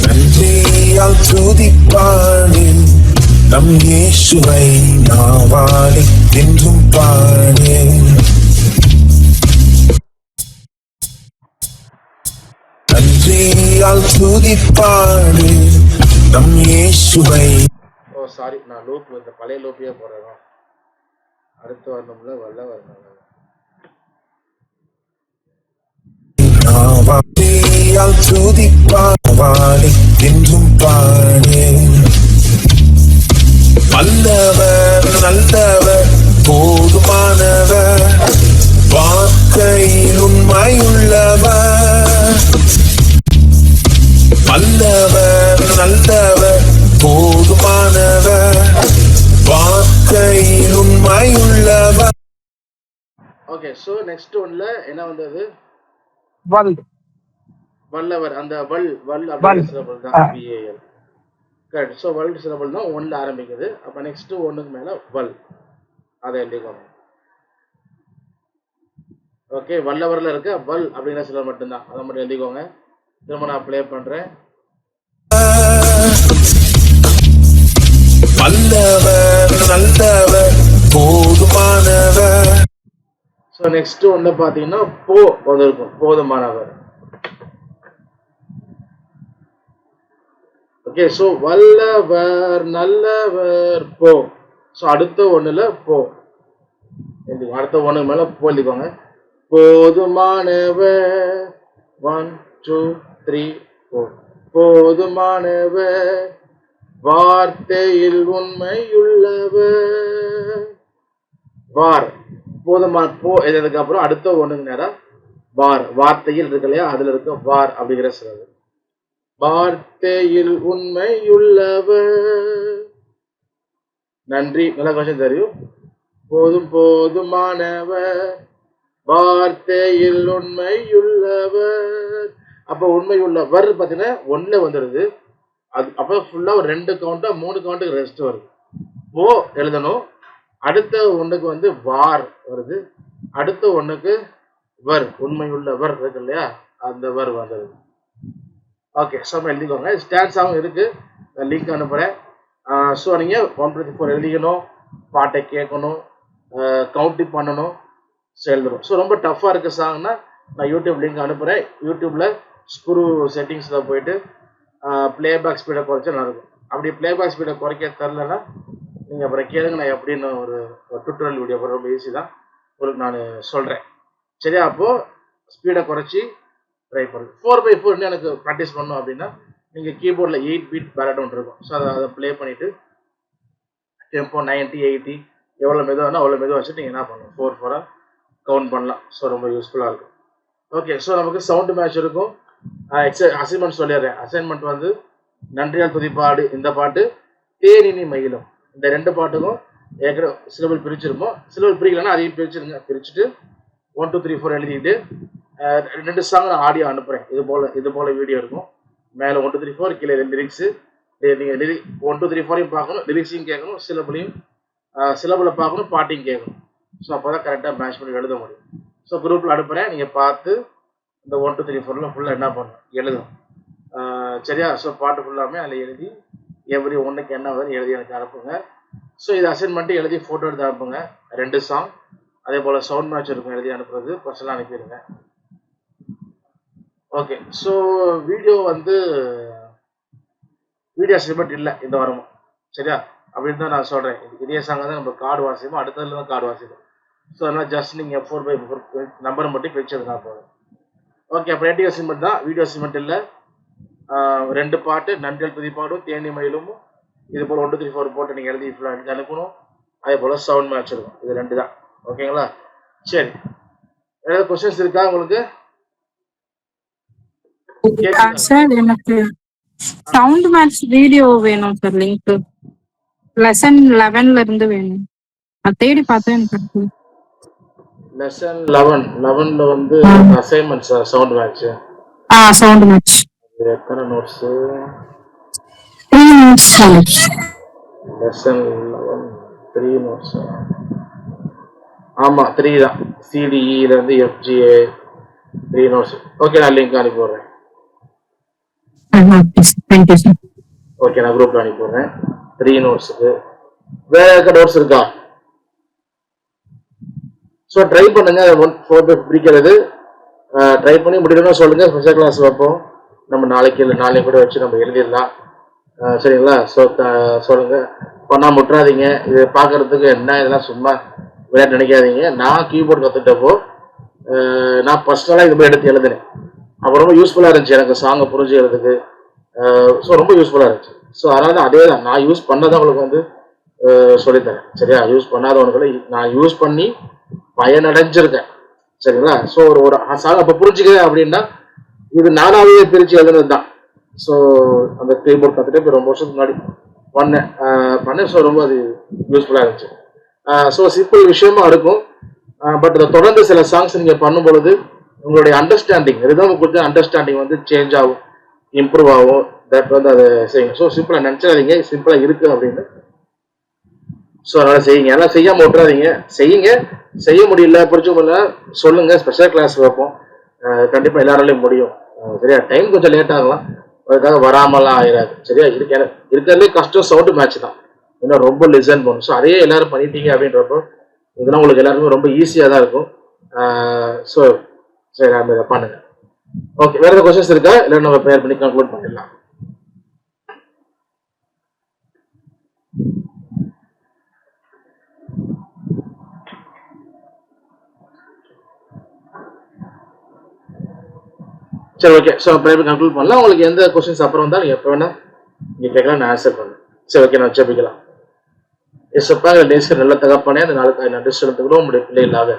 B: நன்றியால் துதிப்பாடு நம் இயேசுவை நாவாலே என்றும் பாடு. நன்றியால் துதிப்பாடு நம் இயேசுவை.
A: ஓ சாரி, நான் லூப் இந்த பழைய லூப்பையே போடுறேன். அடுத்து வரணும்ல வல்ல வரணும்.
B: நாவால் துதிப்பாடு என்றும் பாடு. வல்லவர் நல்லவர் போதுமானவர் வார்த்தையில் உண்மையுள்ளவர். வல்லவர் நல்லவர் போதுமானவர் வார்த்தையில் உண்மையுள்ளவர்.
A: ஓகே, ஸோ நெக்ஸ்ட் ஒன்ல என்ன வந்தது?
C: வல்
A: வல்லவர். அந்த வல் வல் அப்படிங்கிற சிலபல் தான் VAL. கரெக்ட். ஸோ வல் சிலபல் தான் ஒன்ல ஆரம்பிக்குது. அப்போ நெக்ஸ்ட் ஒன்றுக்கு மேல வல் அதை எழுதிக்கோங்க. ஓகே, வல்லவரில் இருக்க வல் அப்படிங்கிற சிலர் மட்டும்தான், அதை மட்டும் எழுதிக்கோங்க. திரும்ப நான் ப்ளே பண்றேன்.
B: வல்லவர் நல்லவர் போதுமானவர்.
A: ஸோ நெக்ஸ்ட் ஒன்று பார்த்தீங்கன்னா போ வந்திருக்கும், போதுமானவர். ஓகே, ஸோ வல்லவர் நல்லவர் போ. ஸோ அடுத்த ஒண்ணுல போ, அடுத்த ஒண்ணு மேல போ எழுதிக்கோங்க. போதுமானவர் 1 2 3 4. போதுமானவர் வார்த்தையில் உண்மையுள்ளவர். வார் போதுமான போ எழுதுக்கு அப்புறம் அடுத்த ஒண்ணுங்க நேரம் வார், வார்த்தையில் இருக்கு இல்லையா, அதுல இருக்க வார் அப்படிங்கிற சொல்றது. வார்த்தையில் உண்மையுள்ளவர். நன்றி, நல்ல கொஸ்டின் தெரியும். போதுமானவர் வார்த்தையில் உண்மையுள்ளவர். அப்ப உண்மையுள்ளவர் பாத்தீங்கன்னா ஒண்ணுல வந்துடுது. அது அப்ப ஃபுல்லா ஒரு 2 கவுண்டா 3 கவுண்ட்டுக்கு ரெஸ்ட் வருது. போ எழுதணும், அடுத்த ஒண்ணுக்கு வந்து வார் வருது, அடுத்த ஒண்ணுக்கு வர், உண்மையுள்ளவர் இருக்கு இல்லையா, அந்த வர் வந்துடுது. ஓகே, ஸோ எழுதிக்கோங்க. ஸ்டான்ஸாகவும் இருக்கு, லிங்க் அனுப்புறேன். ஸோ நீங்க 1 2 3 4 எழுதிக்கணும், பாட்டை கேட்கணும், கவுண்டிங் பண்ணணும், எழுதணும். ஸோ ரொம்ப டஃபா இருக்கு சாங்னா நான் யூடியூப் லிங்க் அனுப்புறேன். யூடியூப்ல ஸ்க்ரூ செட்டிங்ஸ்ல போயிட்டு பிளேபேக் ஸ்பீடை குறைச்சா நல்லா இருக்கும். அப்படி பிளேபேக் ஸ்பீடை குறைக்க தெரிலன்னா நீங்கள் அப்புறம் கேளுங்க, நான் எப்படின்னு ஒரு டுட்டோரியல் வீடியோ போடுற, ரொம்ப ஈஸி தான், உங்களுக்கு நான் சொல்கிறேன். சரியா? அப்போது ஸ்பீடை குறைச்சி ட்ரை பண்ணுங்க. 4x4 எனக்கு ப்ராக்டிஸ் பண்ணணும் அப்படின்னா நீங்கள் கீபோர்டில் 8 பீட் பேலட் ஒன்று இருக்கும். ஸோ அதை ப்ளே பண்ணிவிட்டு டெம்போ 90 80 எவ்வளோ மெதுவானா அவ்வளோ மெதுவாக வச்சுட்டு நீங்கள் என்ன பண்ணணும், 4/4 கவுண்ட் பண்ணலாம். ஸோ ரொம்ப யூஸ்ஃபுல்லாக இருக்கும். ஓகே, ஸோ நமக்கு சவுண்டு மேட்ச் இருக்கும். அசைன்மெண்ட் சொல்லிடுறேன். அசைன்மெண்ட் வந்து நன்றியால் துதிப்பாடு இந்த பாட்டு, தேனினி மயிலும் இந்த 2 பாட்டுக்கும் ஏற்கனவே சிலபல் பிரிச்சிருப்போம். சிலபல் பிரிக்கலன்னா அதையும் பிரிச்சுருங்க. பிரிச்சுட்டு 1 2 3 4 எழுதிட்டு 2 சாங் நான் ஆடியோ அனுப்புகிறேன். இது போல் வீடியோ இருக்கும். மேலே 1 2 3 4 கீழே லிரிக்ஸு. நீங்கள் 1 2 3 4 பார்க்கணும், லிரிக்ஸையும் கேட்கணும், சிலபலை பார்க்கணும், பாட்டையும் கேட்கணும். ஸோ அப்போ தான் கரெக்டாக மேட்ச் பண்ணி எழுத முடியும். ஸோ குரூப்பில் அனுப்புகிறேன், நீங்கள் பார்த்து இந்த 1 2 3 4 ஃபுல்லாக என்ன பண்ணணும், எழுதணும். சரியா? ஸோ பாட்டு ஃபுல்லாமே அதில் எழுதி எவ்ரி ஒன்றுக்கு என்ன வருது எழுதி எனக்கு அனுப்புங்க. ஸோ இது அசைன்மெண்ட்டு எழுதி ஃபோட்டோ எடுத்து அனுப்புங்க. 2 சாங் அதே போல் சவுண்ட் மேட்ச் இருக்கும், எழுதி அனுப்புறது பர்சனலாக அனுப்பிடுங்க. ஓகே, ஸோ வீடியோ அசைன்மெண்ட் இல்லை இந்த வாரமும். சரியா? அப்படின்னு தான் நான் சொல்கிறேன். இதே சாங் தான் நம்ம கார்டு வாசிப்போம், அடுத்ததுல தான் கார்டு வாசிப்போம். ஸோ அதனால் ஜஸ்ட் நீங்கள் 4x4 நம்பரை மட்டும் பிரிச்சதுனா போதும். ஓகே, அப்போ ரேட்டிங் அசைன்மெண்ட் தான், வீடியோ அசைன்மெண்ட் இல்லை. 2 பாட்டு நன்றியால் துதிப்பாடும் தேனி மயிலும் இது போல் 1 2 3 4 போட்டு நீங்கள் எழுதி ஃபுல்லாக அனுப்பணும். அதே போல் சவுண்ட் மேட்ச் இருக்கும். இது 2 தான். ஓகேங்களா? சரி, ஏதாவது கொஸ்டின்ஸ் இருக்கா உங்களுக்கு?
D: சார் எனக்கு சவுண்ட் மேட்ச் வீடியோ வேணும் சார், லிங்க் லெசன் 11ல இருந்து வேணும். நான் தேடி பார்த்தேன், எனக்கு கிடைக்கல.
A: லெசன் 11ல வந்து assignment sound match.
D: Sound match
A: எத்தனை நோட்ஸ்?
D: 3 notes.
A: Lesson 11 3 notes. ஆமாம் 3 தான். சிடிஇலேருந்து எஃப்ஜிஏ 3 நோட்ஸ். ஓகே, நான் லிங்க் அனுப்பி விட்றேன்.
D: Thank you sir.
A: ஓகே, நான் குரூப்பில் அனுப்பி விட்றேன் 3 நோட்ஸுக்கு. வேற ஏதாவது நோட்ஸ் இருக்கா? ஸோ ட்ரை பண்ணுங்க. 4 பிரிக்கிறது ட்ரை பண்ணி முடியணும்னு சொல்லுங்க. ஸ்பெஷல் கிளாஸ் வைப்போம் நம்ம நாளைக்கு, இல்லை நாளைக்கு கூட வச்சு நம்ம எழுதிடலாம். சரிங்களா? ஸோ சொல்லுங்க, பண்ணால் முட்டுறாதீங்க. இது பார்க்கறதுக்கு என்ன இதெல்லாம் சும்மா விளையாட்டு நினைக்காதீங்க. நான் கீபோர்டு கற்றுக்கிட்டப்போ நான் பர்சனலாக இது மாதிரி எடுத்து எழுதுனேன். அப்போ ரொம்ப யூஸ்ஃபுல்லாக இருந்துச்சு எனக்கு சாங்கை புரிஞ்சுக்கிறதுக்கு. ஸோ ரொம்ப யூஸ்ஃபுல்லாக இருந்துச்சு. ஸோ அதனால தான் அதே தான் நான் யூஸ் பண்ணதான் உங்களுக்கு வந்து சொல்லித்தரேன். சரியா? யூஸ் பண்ணாதவனுக்குள்ள நான் யூஸ் பண்ணி பயனடைஞ்சிருக்கேன். சரிங்களா? ஸோ ஒரு சாங் அப்போ புரிஞ்சுக்கிறேன் அப்படின்னா இது நானாவே பிரித்து எழுதுனது தான். ஸோ அந்த கீபோர்ட் கற்றுட்டு இப்போ ரொம்ப வருஷத்துக்கு முன்னாடி பண்ணேன். ஸோ ரொம்ப அது யூஸ்ஃபுல்லாக இருந்துச்சு. ஸோ சிம்பிள் விஷயமா இருக்கும். பட் அதை தொடர்ந்து சில சாங்ஸ் நீங்கள் பண்ணும் பொழுது உங்களுடைய அண்டர்ஸ்டாண்டிங், ரிதம் கொடுத்த அண்டர்ஸ்டாண்டிங் வந்து சேஞ்ச் ஆகும், இம்ப்ரூவ் ஆகும். தட் வந்து அதை செய்யுங்க. ஸோ சிம்பிளாக நினச்சாதீங்க சிம்பிளாக இருக்கு அப்படின்னு. ஸோ அதனால் செய்யுங்க. எல்லாம் செய்யாமல் விட்டுறாதீங்க. செய்யுங்க. செய்ய முடியல புரிஞ்சு முடியல சொல்லுங்க, ஸ்பெஷல் கிளாஸ் வைப்போம். கண்டிப்பாக எல்லாராலையும் முடியும். சரியா? டைம் கொஞ்சம் லேட் ஆகலாம், அதுக்காக வராமலாம் ஆயிடாது. சரியா? இருக்கிறதுலே கஷ்டம் சவுண்ட் மேட்ச் தான். இன்னும் ரொம்ப லிசன் பண்ணும். ஸோ அதையே எல்லாரும் பண்ணிட்டீங்க அப்படின்றப்போ இதெல்லாம் உங்களுக்கு எல்லாருக்குமே ரொம்ப ஈஸியாக தான் இருக்கும். ஸோ சரி, நம்ம இதை பண்ணுங்க. ஓகே, வேற ஏதாவது கொஸ்டின்ஸ் இருக்கா? இல்லை நம்ம ப்ரேயர் பண்ணி கன்க்ளூட் பண்ணிடலாம். சரி, ஓகே. ஸோ ப்ரேயர் கன்க்ளூட் பண்ணலாம். உங்களுக்கு எந்த கொஸ்டின்ஸ் அப்புறம் வந்தால் நீங்கள் எப்போ வேணால் நீங்கள் கேட்கலாம், நான் ஆன்சர் பண்ணுறேன். சரி, ஓகே, நான் ஜெபிக்கலாம். எஸ்ப்பா, நேசர் நல்ல தகப்பனே, அந்த நாளுக்கு நன்றி செலுத்துகிறோம். உங்களுடைய பிள்ளைகளாக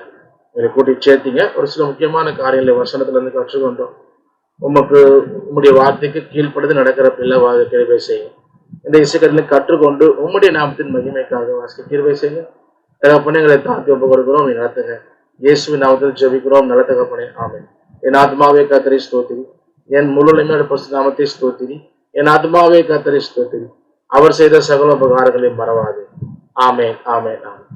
A: எங்களை கூட்டி சேர்த்தீங்க. ஒரு சில முக்கியமான காரியங்களை வசனத்துல இருந்து கற்றுக்கொண்டோம். உம்முடைய வார்த்தைக்கு கீழ்ப்படுத்து நடக்கிற பிள்ளைவாக கிருபை செய்யும். இந்த இசைக்கட்டில கற்றுக்கொண்டு உம்முடைய நாமத்தின் மகிமைக்காக வாசிக்க கிருபை செய்யுங்க. தகப்பனே, எங்களை தாழ்த்தி ஒப்பு கொடுக்கிறோம், நீ நடத்துங்க. இயேசுவின் நாமத்தில் ஜெபிக்கிறோம், நல்ல தகப்பனே, ஆமென். என் ஆத்மாவே கர்த்தரை ஸ்தோத்திரி, என் முழு பரிசுத்த நாமத்தை ஸ்தோத்திரி. என் ஆத்மாவே கர்த்தரை ஸ்தோத்திரி, அவர் செய்த சகல உபகாரங்களையும் மறவாது. ஆமென், ஆமென், ஆமென்.